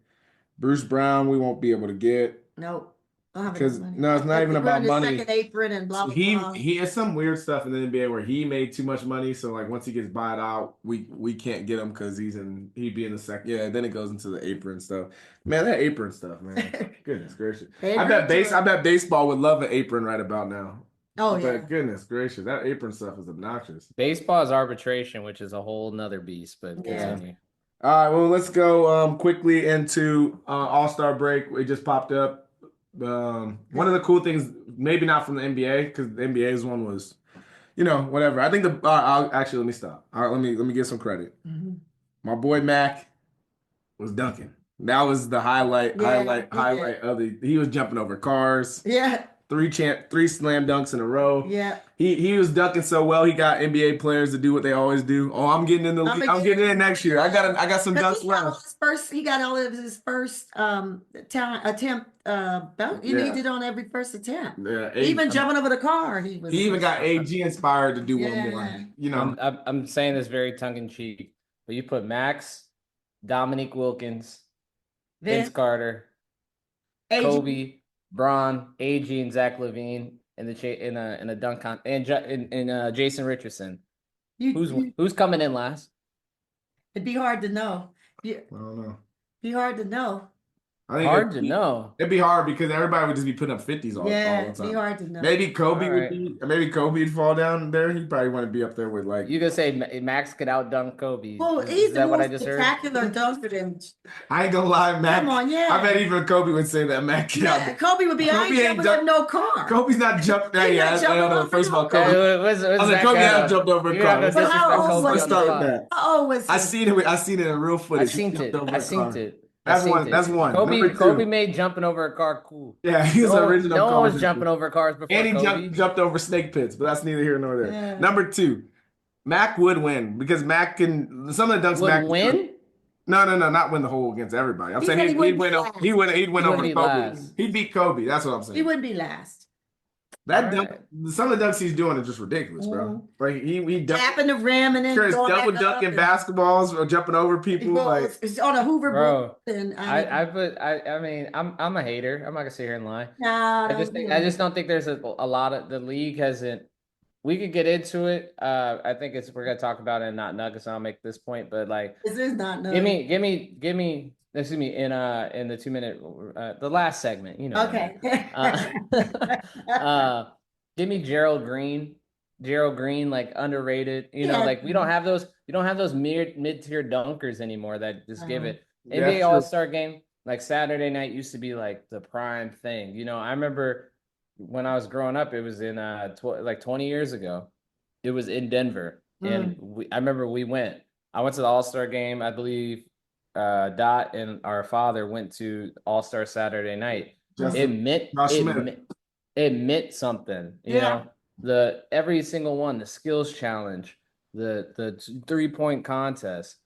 C: Bruce Brown, we won't be able to get.
B: Nope. I'll have enough
C: Because
B: money.
C: no, it's not even
B: We're
C: about
B: in the
C: money.
B: second apron and blah, blah,
C: He
B: blah.
C: he has some weird stuff in the NBA where he made too much money, so like once he gets bought out, we can't get him because he'd be in the second. Yeah, then it goes into the apron stuff. Man, that apron stuff, man. Goodness gracious. I bet baseball would love an apron right about now.
B: Oh, yeah.
C: But goodness gracious, that apron stuff is obnoxious.
A: Baseball is arbitration, which is a whole nother beast, but
B: Yeah.
A: continue.
C: All right, well, let's go quickly into All-Star break. It just popped up. One of the cool things, maybe not from the NBA, because the NBA's one was, whatever. I think I'll actually let me stop. All right, let me give some credit.
B: Mhm.
C: My boy Mac was dunking. That was the highlight of the. He was jumping over cars.
B: Yeah.
C: Three slam dunks in a row.
B: Yeah.
C: He was dunking so well. He got NBA players to do what they always do. Oh, I'm getting in the league. I'm getting in next year. I got some dunks left.
B: He got all of his first talent attempt dunk. He did on every first attempt.
C: Yeah,
B: Even jumping over the car, he
C: even got AG inspired to do one more.
A: I'm saying this very tongue in cheek, but you put Max, Dominique Wilkins, Vince Carter,
B: AG.
A: Kobe, Braun, AG, and Zach LaVine in a dunk con and Jason Richardson. Who's coming in last?
B: It'd be hard to know.
C: I don't know.
B: Be hard to know.
C: I think
A: Hard to know.
C: It'd be hard because everybody would just be putting up 50s all the time.
B: It'd be hard to know.
C: Maybe Kobe would fall down there. He'd probably want to be up there with like.
A: You could say Max could out dunk Kobe.
B: Well,
A: Is that what I just heard?
B: Spectacular dunker than.
C: I ain't gonna lie, Mac.
B: Come on, yeah.
C: I bet even Kobe would say that Mac.
B: Yeah, Kobe would be. I ain't jumping up no car.
C: Kobe's not jumping. I don't know. First of all, Kobe. Kobe had jumped over a car.
B: How old was he?
C: I seen it in real footage.
A: I seen it.
C: That's one.
A: Kobe made jumping over a car cool.
C: Yeah, he's the original.
A: No one was jumping over cars before.
C: And he jumped over snake pits, but that's neither here nor there.
B: Yeah.
C: Number 2, Mac would win because Mac can. Some of the dunks Mac
A: win.
C: No, not win the whole against everybody. I'm saying he'd win over Kobe.
A: Last.
C: He'd beat Kobe. That's what I'm saying.
B: He wouldn't be last.
C: That dunk, some of the dunks he's doing are just ridiculous, bro. Like he
B: tapping the rim and then
C: double dunking basketballs or jumping over people. Like
B: it's on a Hoover
A: bro.
B: And
A: I mean I'm a hater. I'm not gonna sit here and lie.
B: Nah,
A: I just don't think there's a lot of the league hasn't. We could get into it. I think we're gonna talk about it in not Nuggets. And I'll make this point, but like
B: this is not Nuggets.
A: Give me. Excuse me, in the 2-minute, the last segment,
B: Okay.
A: Give me Gerald Green, like underrated. Like we don't have those. You don't have those mid-tier dunkers anymore that just give it. NBA All-Star game, like Saturday night, used to be like the prime thing. I remember when I was growing up, it was in like 20 years ago. It was in Denver, and I remember we went. I went to the All-Star game, I believe. Dot and our father went to All-Star Saturday night. It meant something, every single one, the skills challenge, the 3-point contest,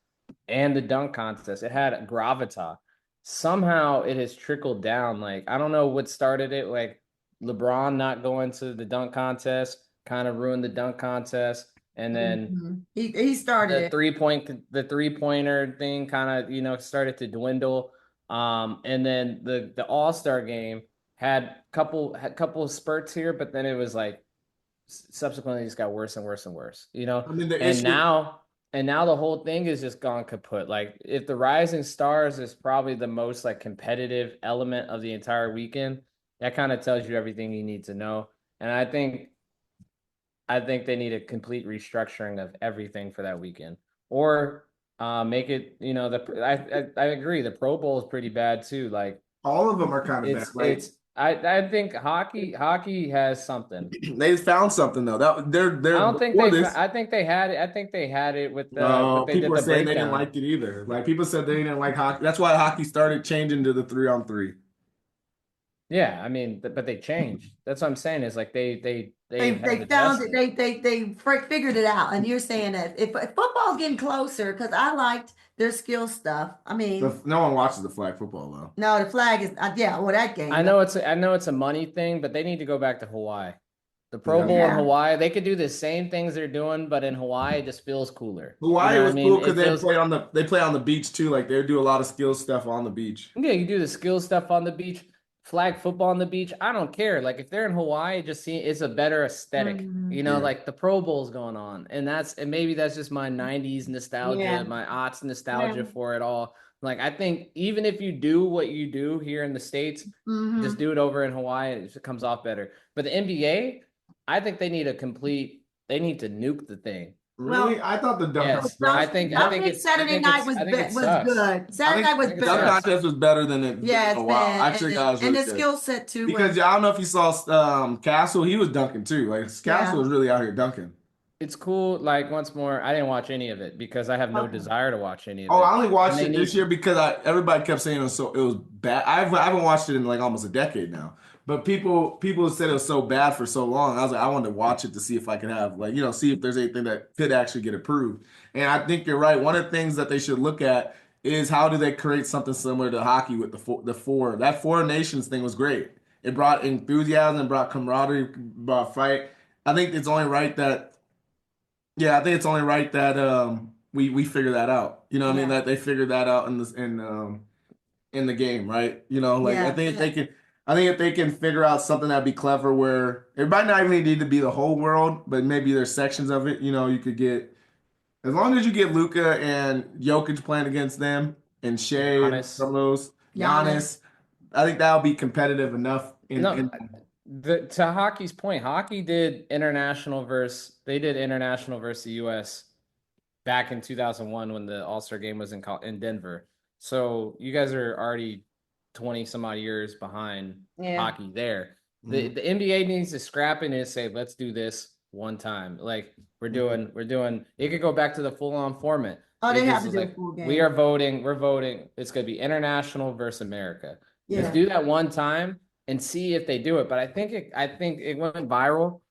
A: and the dunk contest. It had gravitas. Somehow it has trickled down. Like I don't know what started it. Like LeBron not going to the dunk contest kind of ruined the dunk contest. And then
B: he started
A: the 3-pointer thing kind of started to dwindle. And then the All-Star game had couple of spurts here, but then it was like subsequently it just got worse and worse and worse. Now the whole thing is just gone kaput. Like if the Rising Stars is probably the most like competitive element of the entire weekend, that kind of tells you everything you need to know. And I think they need a complete restructuring of everything for that weekend, or make it. I agree. The Pro Bowl is pretty bad too. Like
C: all of them are kind of bad.
A: I think hockey has something.
C: They found something though.
A: I think they had it. I think they had it with the.
C: People are saying they didn't like it either. Like people said they didn't like hockey. That's why hockey started changing to the 3-on-3.
A: Yeah, I mean, but they changed. That's what I'm saying. Is like they
B: found it. They figured it out. And you're saying that if football's getting closer, because I liked their skill stuff. I mean,
C: no one watches the flag football though.
B: No, the flag is that game.
A: I know it's a money thing, but they need to go back to Hawaii. The Pro Bowl in Hawaii, they could do the same things they're doing, but in Hawaii, it just feels cooler.
C: Hawaii was cool because they play on the beach too. Like they do a lot of skill stuff on the beach.
A: Yeah, you do the skill stuff on the beach. flag football on the beach, I don't care. Like if they're in Hawaii, it's a better aesthetic.
B: Mhm.
C: Yeah.
A: Like the Pro Bowl's going on. And maybe that's just my 90s nostalgia,
B: Yeah.
A: my aughts
B: Yeah.
A: nostalgia for it all. Like I think even if you do what you do here in the States, just
B: Hmm.
A: do it over in Hawaii, it comes off better. But the NBA, I think they need to nuke the thing.
C: Really?
B: Well,
C: I thought the dunk
A: Yes,
C: contest.
B: I think Saturday night
A: I think it
B: was
A: sucks.
B: good. Saturday night
C: I
B: was
C: think
A: I think it
C: the dunk
B: better.
A: sucks.
C: contest was better than it's been
B: Yeah,
C: in a
B: it's
C: while.
B: been
C: I actually thought it was
B: and
C: really
B: the
C: good.
B: skill set too
C: Because
B: was
C: yeah, I don't know if you saw Castle, he was dunking too. Like Castle
B: yeah.
C: was really out here dunking.
A: It's cool. Like once more, I didn't watch any of it because I have no
B: Okay.
A: desire to watch any of
C: Oh, I
A: it.
C: only
A: And
C: watched
A: they
C: it this
A: need
C: year because everybody kept saying it was bad. I haven't watched it in like almost a decade now. But people said it was so bad for so long. I was like, I wanted to watch it to see if I could have like, see if there's anything that could actually get approved. And I think you're right. One of the things that they should look at is how do they create something similar to hockey with the four. That Four Nations thing was great. It brought enthusiasm, brought camaraderie, brought fight. I think it's only right that I think it's only right that we figure that out. You know what I mean?
B: Yeah.
C: That they figured that out in the game, right? Like
B: Yeah.
C: I think if they can figure out something that'd be clever where it might not even need to be the whole world, but maybe there's sections of it, you could get as long as you get Luka and Jokic playing against them and Shea and
A: Giannis.
C: some of those,
B: Giannis.
C: Giannis, I think that'll be competitive enough
A: No,
C: in
A: to hockey's point, hockey did international versus the US back in 2001 when the All-Star game was in Denver. So you guys are already 20 some odd years behind
B: Yeah.
A: hockey there. The
C: Mhm.
A: the NBA needs to scrap it and say, let's do this one time. Like we're doing it could go back to the full-on format.
B: Oh,
A: It
B: they have
A: just
B: to
A: is
B: do a
A: like
B: full
A: we're
B: game.
A: voting. It's gonna be international versus America. Just
B: Yeah.
A: do that one time and see if they do it. But I think it went viral.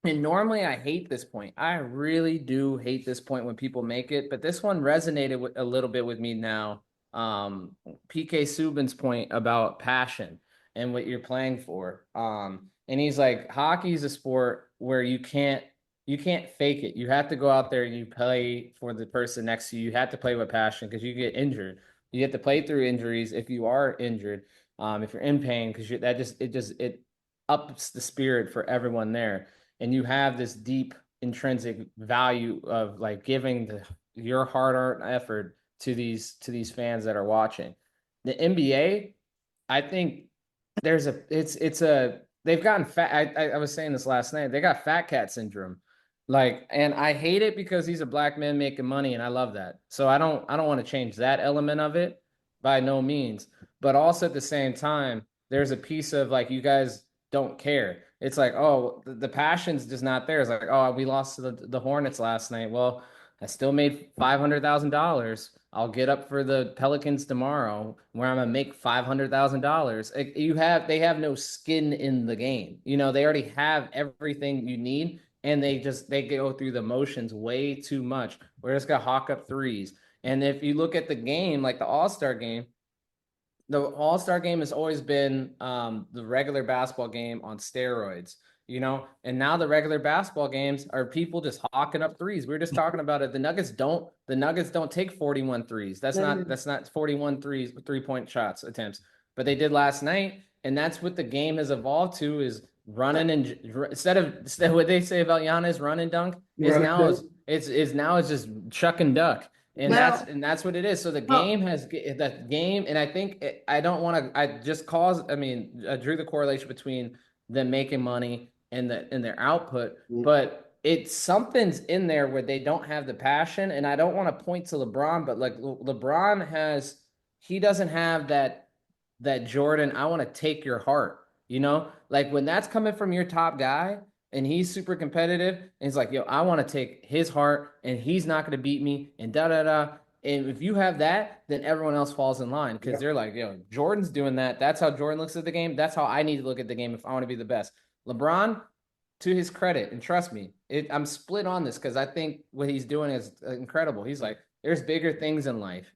A: And normally I hate this point. I really do hate this point when people make it, but this one resonated a little bit with me now. PK Subban's point about passion and what you're playing for. And he's like, hockey is a sport where you can't fake it. You have to go out there and you play for the person next to you. You have to play with passion because you get injured. You have to play through injuries if you are injured. If you're in pain, because it ups the spirit for everyone there, and you have this deep intrinsic value of like giving your hard-earned effort to these fans that are watching. The NBA, I think they've gotten fat. I was saying this last night. They got fat cat syndrome. Like, and I hate it because he's a black man making money, and I love that. So I don't want to change that element of it by no means. But also at the same time, there's a piece of like you guys don't care. It's like, oh, the passion's just not there. It's like, oh, we lost to the Hornets last night. Well, I still made $500,000. I'll get up for the Pelicans tomorrow, where I'm gonna make $500,000. They have no skin in the game. They already have everything you need, and they go through the motions way too much. We're just gonna hawk up threes. And if you look at the game, like the All-Star game has always been the regular basketball game on steroids, and now the regular basketball games are people just hawking up threes. We were just talking about it. The Nuggets don't take 41 threes. That's not 41 threes, 3-point shots attempts, but they did last night, and that's what the game has evolved to is running and instead of what they say about Giannis run and dunk is now it's just chuck and duck. And that's
B: Well,
A: and that's what it is. So the
B: well,
A: game has that game, and I think I don't want to. I drew the correlation between them making money and their output, but it's something's in there where they don't have the passion. And I don't want to point to LeBron, but like he doesn't have that Jordan. I want to take your heart. Like when that's coming from your top guy and he's super competitive and he's like, yo, I want to take his heart and he's not going to beat me and da da da. And if you have that, then everyone else falls in line because they're like, yo, Jordan's doing that. That's how Jordan looks at the game. That's how I need to look at the game if I want to be the best. LeBron, to his credit, and trust me, I'm split on this because I think what he's doing is incredible. He's like, there's bigger things in life.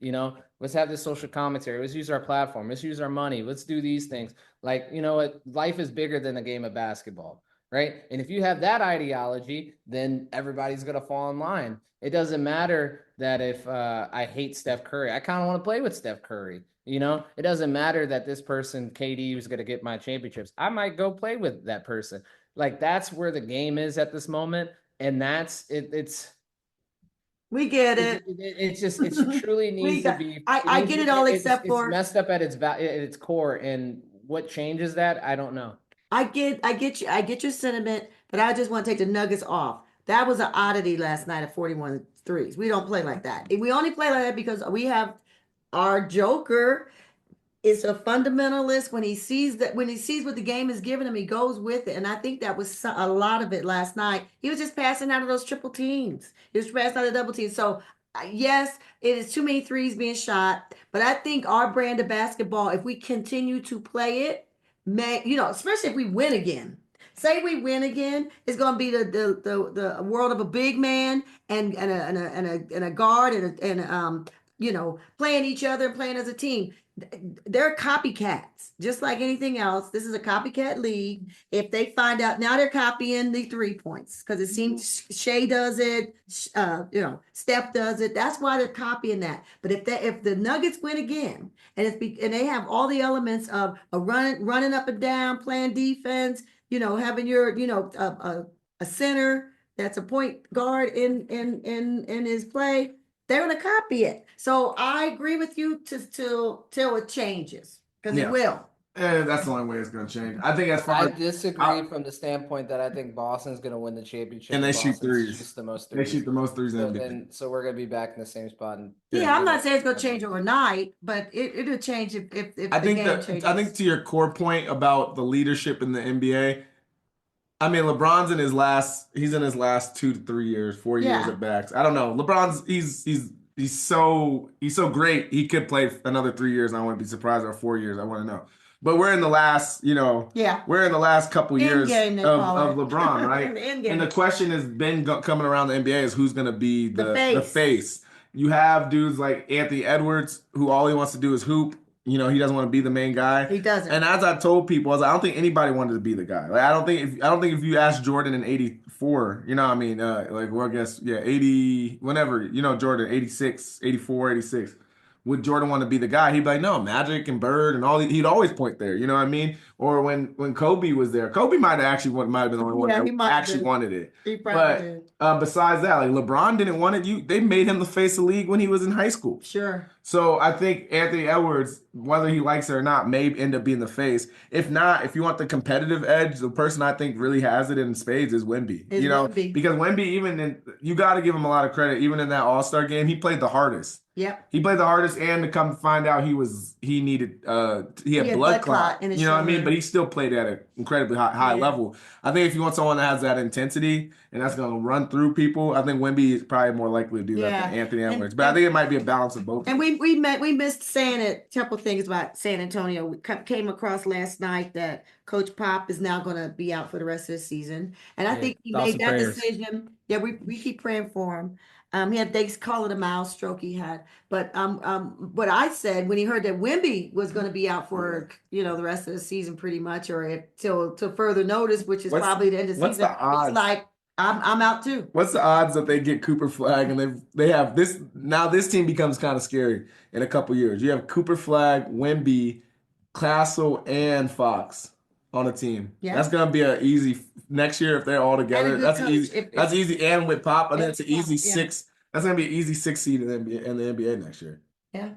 A: Let's have this social commentary. Let's use our platform. Let's use our money. Let's do these things. Like, you know what? Life is bigger than a game of basketball, right? And if you have that ideology, then everybody's going to fall in line. It doesn't matter that if I hate Steph Curry. I kind of want to play with Steph Curry. You know, it doesn't matter that this person, KD, was going to get my championships. I might go play with that person. Like that's where the game is at this moment, and that's it.
B: We get it.
A: It's just it's truly needs to be. It
B: I
A: needs
B: get
A: to,
B: it all except
A: it's
B: for
A: messed up at at its core, and what changes that? I don't know.
B: I get your sentiment, but I just want to take the Nuggets off. That was an oddity last night at 41 threes. We don't play like that. We only play like that because we have our Joker is a fundamentalist. When he sees what the game is giving him, he goes with it. And I think that was a lot of it last night. He was just passing out of those triple teams. He was passing out of double teams. So yes, it is too many threes being shot. But I think our brand of basketball, if we continue to play it, especially if we win again. Say we win again, it's going to be the world of a big man and a guard and playing each other and playing as a team. They're copycats, just like anything else. This is a copycat league. If they find out now, they're copying the 3 points because it seems Shea does it, Steph does it. That's why they're copying that. But if the Nuggets win again, and they have all the elements of a running up and down, playing defense, having your a center that's a point guard in his play, they're going to copy it. So I agree with you till it changes because it
C: Yeah.
B: will.
C: And that's the only way it's going to change. I think as far
A: I
C: as
A: disagree from the standpoint that I think Boston's going to win the championship.
C: and they shoot
A: Boston
C: threes.
A: shoots the most
C: They
A: threes.
C: shoot the most threes in the
A: So
C: NBA.
A: then, so we're going to be back in the same spot. And
B: Yeah, I'm not saying it's going to change overnight, but it'll change if
C: I
B: the
C: think
B: game changes.
C: I think to your core point about the leadership in the NBA, I mean, LeBron's he's in his last 2 to 3 years, 4 years
B: Yeah.
C: at max. I don't know. LeBron's he's so great. He could play another 3 years. And I wouldn't be surprised, or 4 years. I want to know. But we're in the last,
B: Yeah.
C: we're in the last couple
B: End
C: years
B: game, they
C: of
B: call it.
C: LeBron, right?
B: The end
C: And
B: game.
C: the question has been coming around the NBA is who's going to be
B: The
C: the
B: face.
C: face. You have dudes like Anthony Edwards, who all he wants to do is hoop. He doesn't want to be the main guy.
B: He doesn't.
C: And as I told people, I was like, I don't think anybody wanted to be the guy. Like, I don't think if you asked Jordan in '84, what I mean, I guess, yeah, 80, whenever, Jordan, 86, 84, 86. Would Jordan want to be the guy? He'd be like, no, Magic and Bird and all. He'd always point there. You know what I mean? Or when Kobe was there, Kobe might have been the only one
B: Yeah, he
C: that
B: might have
C: actually
B: been.
C: wanted it.
B: He probably did.
C: But besides that, like LeBron didn't want it. They made him the face of the league when he was in high school.
B: Sure.
C: So I think Anthony Edwards, whether he likes it or not, may end up being the face. If not, if you want the competitive edge, the person I think really has it in spades is Wemby.
B: Wemby.
C: Because Wemby, you got to give him a lot of credit. Even in that All-Star game, he played the hardest.
B: Yep.
C: He played the hardest, and to come to find out he had blood clot
B: in his
C: you know what I mean?
B: shoulder.
C: But he still played at an incredibly high
B: Yeah.
C: level. I think if you want someone that has that intensity and that's going to run through people, I think Wemby is probably more likely to do that
B: Yeah.
C: than Anthony
B: And-
C: Edwards. But I think it might be a balance of both.
B: And we missed saying it. Couple things about San Antonio. We came across last night that Coach Pop is now going to be out for the rest of the season, and I
A: Yeah,
B: think he
A: thoughts
B: made
A: and
B: that
A: prayers.
B: decision. Yeah, we keep praying for him. They call it a mild stroke he had, but what I said when he heard that Wemby was going to be out for the rest of the season, pretty much, or till further notice, which is probably the end of the
C: what's
B: season.
C: the odds?
B: It's like I'm out too.
C: What's the odds that they get Cooper Flag and they have this now? This team becomes kind of scary in a couple years. You have Cooper Flag, Wemby, Castle, and Fox on a team.
B: Yeah.
C: That's gonna be an easy next year if they're all together.
B: good
C: That's
B: coach.
C: easy. That's easy, and with Pop, I think it's an easy
B: Yeah.
C: 6. That's gonna be an easy 6 seed in the NBA next year.
B: Yeah.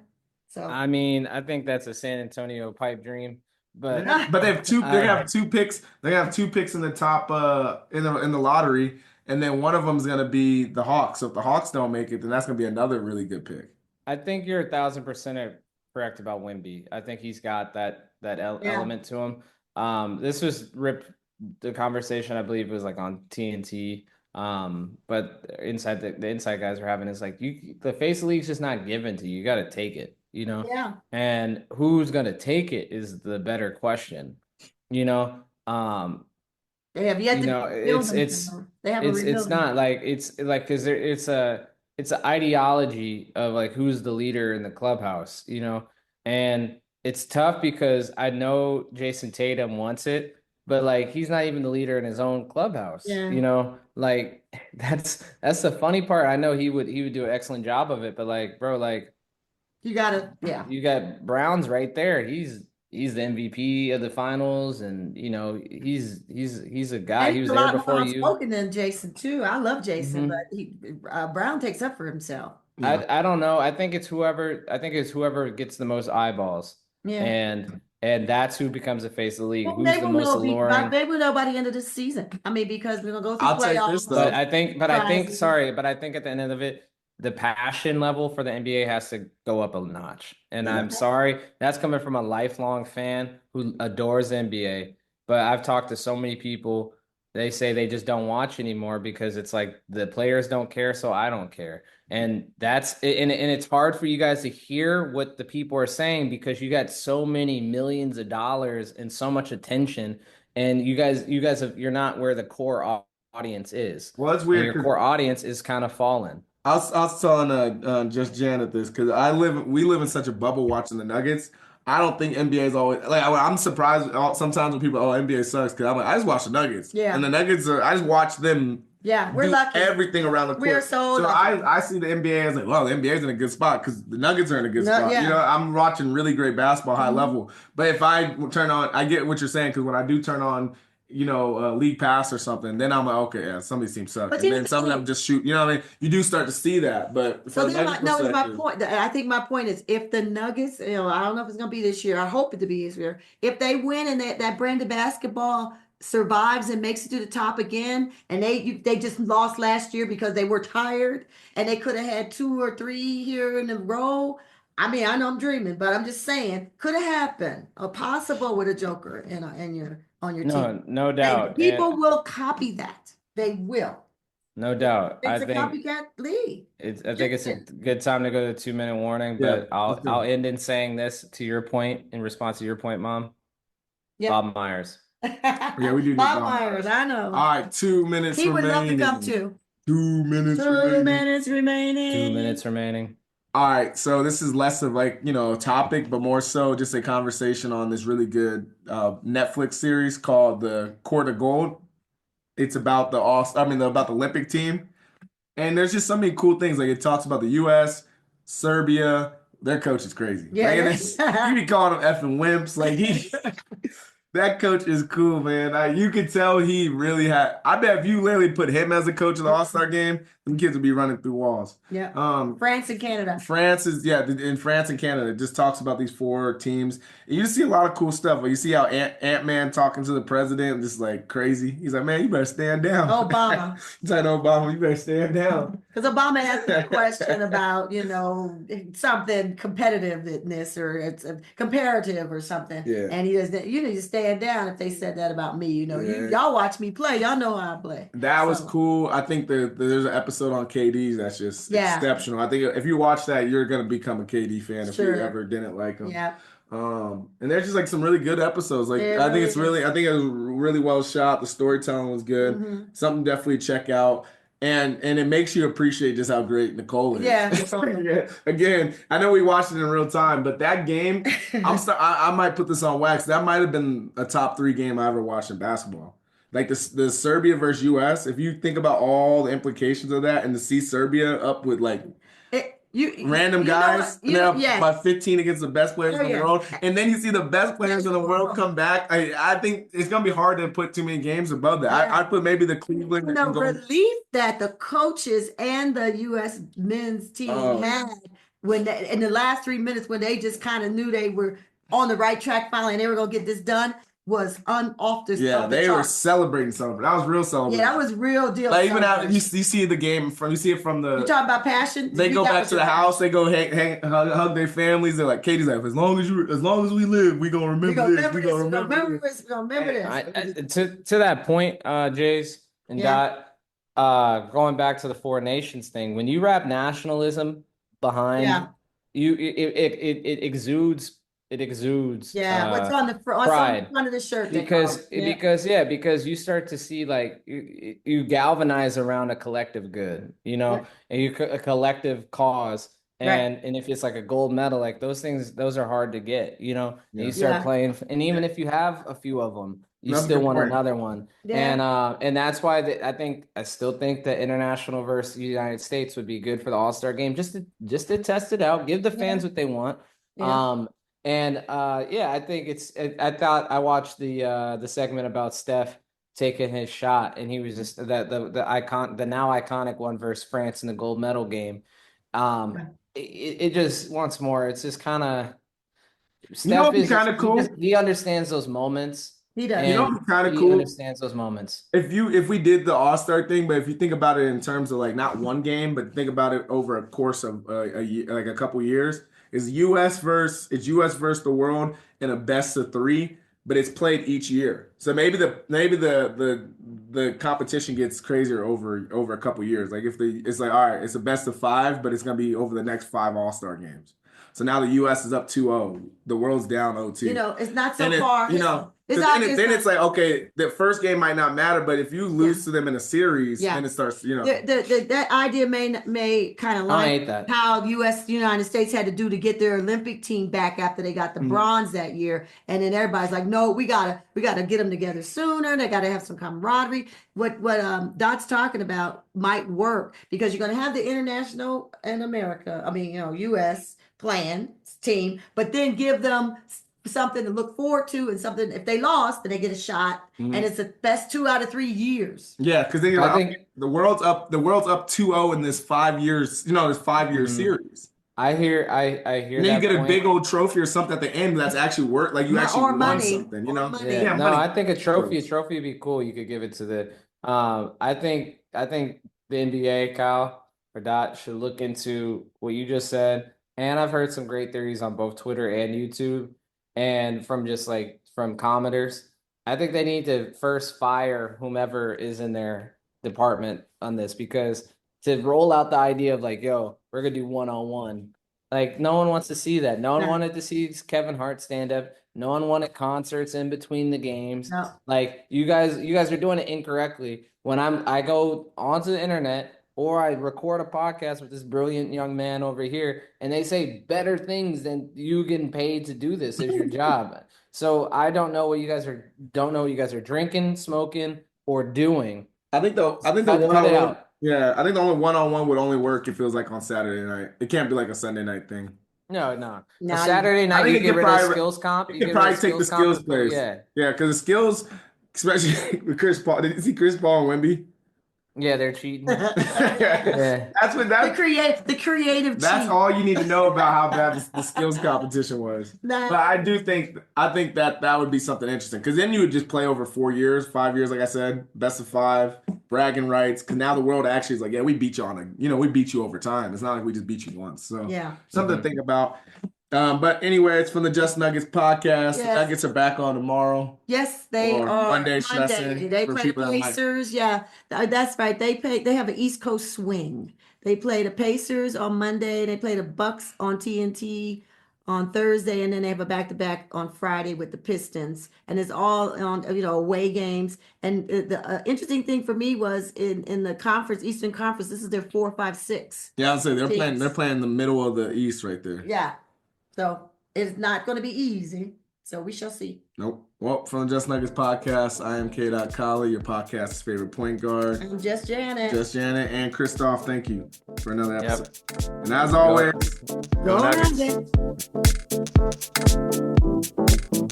B: So
A: I mean, I think that's a San Antonio pipe dream, but
C: But they have two. They have 2 picks. They have 2 picks in the top in the lottery, and then one of them is gonna be the Hawks. So if the Hawks don't make it, then that's gonna be another really good pick.
A: I think you're 1,000% correct about Wemby. I think he's got that element to him. This was the conversation, I believe it was like on TNT. But the inside guys are having is like the face of the league's just not given to you. You got to take it,
B: yeah.
A: and who's gonna take it is the better question,
B: They have yet to build
A: it's
B: them. They have a
A: it's
B: rebuilding.
A: not like it's like because it's an ideology of like who's the leader in the clubhouse, and it's tough because I know Jason Tatum wants it, but like he's not even the leader in his own clubhouse,
B: Yeah.
A: like that's the funny part. I know he would do an excellent job of it, but like bro, like
B: You gotta, yeah.
A: You got Brown's right there. He's the MVP of the finals, and he's a guy.
B: And
A: He
B: he's
A: was
B: a
A: there
B: lot more
A: before you.
B: outspoken than Jason too. I love Jason, but
A: hmm
B: Brown takes up for himself.
C: Yeah.
A: I don't know. I think it's whoever gets the most eyeballs,
B: Yeah.
A: and that's who becomes the face of the league.
B: Well,
A: Who's the most alluring?
B: they will know by the end of the season. I mean, because we're gonna go through
C: I'll take this
B: playoffs,
C: though.
A: But I think at the end of it, the passion level for the NBA has to go up a notch. And
C: Yeah.
A: I'm sorry, that's coming from a lifelong fan who adores NBA. But I've talked to so many people, they say they just don't watch anymore because it's like the players don't care, so I don't care. And and it's hard for you guys to hear what the people are saying because you got so many millions of dollars and so much attention, and you're not where the core audience is,
C: Well, that's
A: and
C: weird
A: your
C: because
A: core audience is kind of fallen.
C: I was telling just Janet this because we live in such a bubble watching the Nuggets. I don't think NBA is always like I'm surprised sometimes when people NBA sucks because I'm like I just watch the Nuggets
B: Yeah.
C: and the Nuggets are I just watch them
B: yeah, we're
C: do
B: lucky.
C: everything around the court.
B: We're so
C: So
B: lucky.
C: I see the NBA as like well the NBA is in a good spot because the Nuggets are in a good spot.
B: Yeah.
C: You know I'm watching really great basketball high
B: Mhm.
C: level. But if I turn on I get what you're saying because when I do turn on League Pass or something, then I'm like, okay, yeah, some of these teams suck.
B: But
C: And
B: here's
C: then
B: the
C: some of them
B: thing.
C: just shoot, you know what I mean? You do start to see that. But
B: So
C: from
B: then
C: Nuggets
B: no, it's my
C: perspective,
B: point. I think my point is if the Nuggets, I don't know if it's gonna be this year. I hope it to be this year. If they win and that brand of basketball survives and makes it to the top again, and they just lost last year because they were tired and they could have had 2 or 3 here in a row. I mean, I know I'm dreaming, but I'm just saying, could have happened, or possible with a Joker in your on your team.
A: No
B: And
A: doubt.
B: people will copy that. They will.
A: No doubt.
B: It's a copycat league.
A: I think it's a good time to go to 2 minute warning,
C: yeah,
A: but
C: let's
A: I'll
C: go.
A: end in saying this to your point, in response to your point, Mom.
B: Yep.
A: Bob Myers.
C: Yeah, we do need
B: Bob
C: Bob
B: Myers,
C: Myers.
B: I know.
C: All right, 2 minutes
B: He would love to come
C: remaining.
B: too.
C: 2 minutes
B: 2
C: remaining.
B: minutes remaining.
A: 2 minutes remaining.
C: All right, so this is less of like, a topic, but more so just a conversation on this really good Netflix series called The Court of Gold. It's about about the Olympic team. And there's just so many cool things. Like it talks about the US, Serbia. Their coach is crazy.
B: Yeah,
C: Like, you be calling them effing wimps. Like that coach is cool, man. You could tell he really had. I bet if you literally put him as a coach of the All-Star game, them kids would be running through walls.
B: Yeah.
C: Um,
B: France and Canada.
C: in France and Canada, it just talks about these 4 teams. And you just see a lot of cool stuff. Like you see how Ant-Man talking to the president, just like crazy. He's like, man, you better stand down.
B: Obama.
C: He's like, Obama, you better stand down.
B: Because Obama asked a question about, something competitiveness or it's a comparative or something.
C: Yeah.
B: And he doesn't, you need to stand down if they said that about me.
C: Yeah.
B: Y'all watch me play. Y'all know how I play.
C: That was
B: So,
C: cool. I think there's an episode on KD that's just
B: Yeah.
C: exceptional. I think if you watch that, you're gonna become a KD fan if you
B: Sure.
C: ever didn't like him.
B: Yeah.
C: And there's just like some really good episodes. Like
B: There
C: I think
B: really
C: I think it was really well shot. The storytelling was good.
B: Mhm.
C: Something definitely check out. And it makes you appreciate just how great Nicole is.
B: Yeah.
C: Yeah. Again, I know we watched it in real time, but that game, I might put this on wax. That might have been a top 3 game I ever watched in basketball. Like the Serbia versus US, if you think about all the implications of that and to see Serbia up with like random guys and they're up by 15 against the best players in the world, and then you see the best players in the world come back. I think it's gonna be hard to put too many games above that.
B: Yeah.
C: I'd put maybe the Cleveland.
B: The relief that the coaches and the U.S. men's team had in the last 3 minutes when they just kind of knew they were on the right track finally and they were gonna get this done was off the
C: Yeah, they were celebrating something. That was real celebration.
B: Yeah, that was real deal.
C: Like even after you see the game you see it from the.
B: You talking about passion?
C: They go back to the house. They go hug their families. They're like, Katie's like, as long as we live, we gonna remember this. We gonna remember this.
B: We gonna remember this.
A: To that point, Jays and Dot, going back to the 4 nations thing, when you wrap nationalism behind you, it exudes. It exudes.
B: What's on the
A: pride.
B: front of the shirt?
A: Because you start to see like you galvanize around a collective good, and a collective cause. And if it's like a gold medal, like those are hard to get, and you start playing. And even if you have a few of them, you
C: That's a
A: still
C: good
A: want
C: point.
A: another one. And that's why I still think the international versus United States would be good for the All-Star game, just to test it out, give the fans what they want.
B: Yeah.
A: I think I thought I watched the segment about Steph taking his shot, and he was just the now iconic one versus France in the gold medal game. It just once more, it's just kind of
C: You know
A: Steph
C: what'd be
A: is
C: kind of cool?
A: he understands those moments,
B: He does.
C: You know
A: and
C: what'd be kind of
A: he
C: cool?
A: understands those moments.
C: If we did the All-Star thing, but if you think about it in terms of like not one game, but think about it over a course of a year, like a couple years, is US versus the world in a best of three, but it's played each year. So maybe the competition gets crazier over a couple years. Like if it's like all right, it's a best of five, but it's gonna be over the next five All-Star games. So now the US is up 2-0. The world's down 0-2.
B: It's not so
C: And
B: far.
C: then it's like, okay, the first game might not matter, but if you lose to them in a series, then it starts,
B: that idea may kind of
A: I hate
B: like
A: that.
B: how United States had to do to get their Olympic team back after they got the bronze that year, and then everybody's like, no, we gotta get them together sooner. They gotta have some camaraderie. What Dot's talking about might work because you're gonna have the international and US playing team, but then give them something to look forward to and something if they lost, then they get a shot, and it's the best 2 out of 3 years.
C: Yeah, because then
A: I think
C: the world's up 2-0 in this 5 years, this 5-year series.
A: I hear
C: And then
A: that
C: you get
A: point.
C: a big old trophy or something at the end that's actually worth like you actually won
B: money.
C: something,
B: Or money.
A: Yeah, no,
C: money.
A: I think a trophy would be cool. You could give it to the I think the NBA, Kyle or Dot, should look into what you just said. And I've heard some great theories on both Twitter and YouTube and from commenters. I think they need to first fire whomever is in their department on this, because to roll out the idea of like, yo, we're gonna do one-on-one. Like no one wants to see that. No one wanted to see Kevin Hart stand up. No one wanted concerts in between the games.
B: No.
A: Like you guys are doing it incorrectly. When I go onto the internet or I record a podcast with this brilliant young man over here, and they say better things than you getting paid to do this as your job. So I don't know what you guys are drinking, smoking, or doing.
C: I think the
A: Cut it
C: one-on-one,
A: out.
C: yeah, I think the only one-on-one would only work if it was like on Saturday night. It can't be like a Sunday night thing.
A: No.
B: No,
A: A Saturday night, you get rid of skills comp.
C: You could probably take the skills players.
A: Yeah.
C: Yeah, because the skills, especially with Chris Paul. Did you see Chris Paul and Wemby?
A: Yeah, they're cheating.
C: Yeah.
B: The creative
C: That's
B: cheat.
C: all you need to know about how bad the skills competition was.
B: Nah.
C: But I think that would be something interesting, because then you would just play over 4 years, 5 years, like I said, best of five, bragging rights. Because now the world actually is like, yeah, we beat you we beat you over time. It's not like we just beat you once. So something to think about. But anyway, it's from the Just Nuggets podcast. The Nuggets are back on tomorrow.
B: Yes, they
C: Or
B: are.
C: Monday, should I say,
B: They
C: for
B: play the
C: people that might-
B: Pacers. Yeah, that's right. They have an East Coast swing. They play the Pacers on Monday. They play the Bucks on TNT on Thursday, and then they have a back-to-back on Friday with the Pistons. And it's all on away games. And the interesting thing for me was in the conference, Eastern Conference, this is their 4, 5, 6.
C: Yeah, I'll say they're
B: teams.
C: playing the middle of the East right there.
B: Yeah, so it's not going to be easy. So we shall see.
C: Nope. Well, from the Just Nuggets podcast, I am K. Colley, your podcast's favorite point guard.
B: I'm Just Janet.
C: And Christoph, thank you for another episode. And as always,
B: Go
C: Nuggets.
B: Nuggets.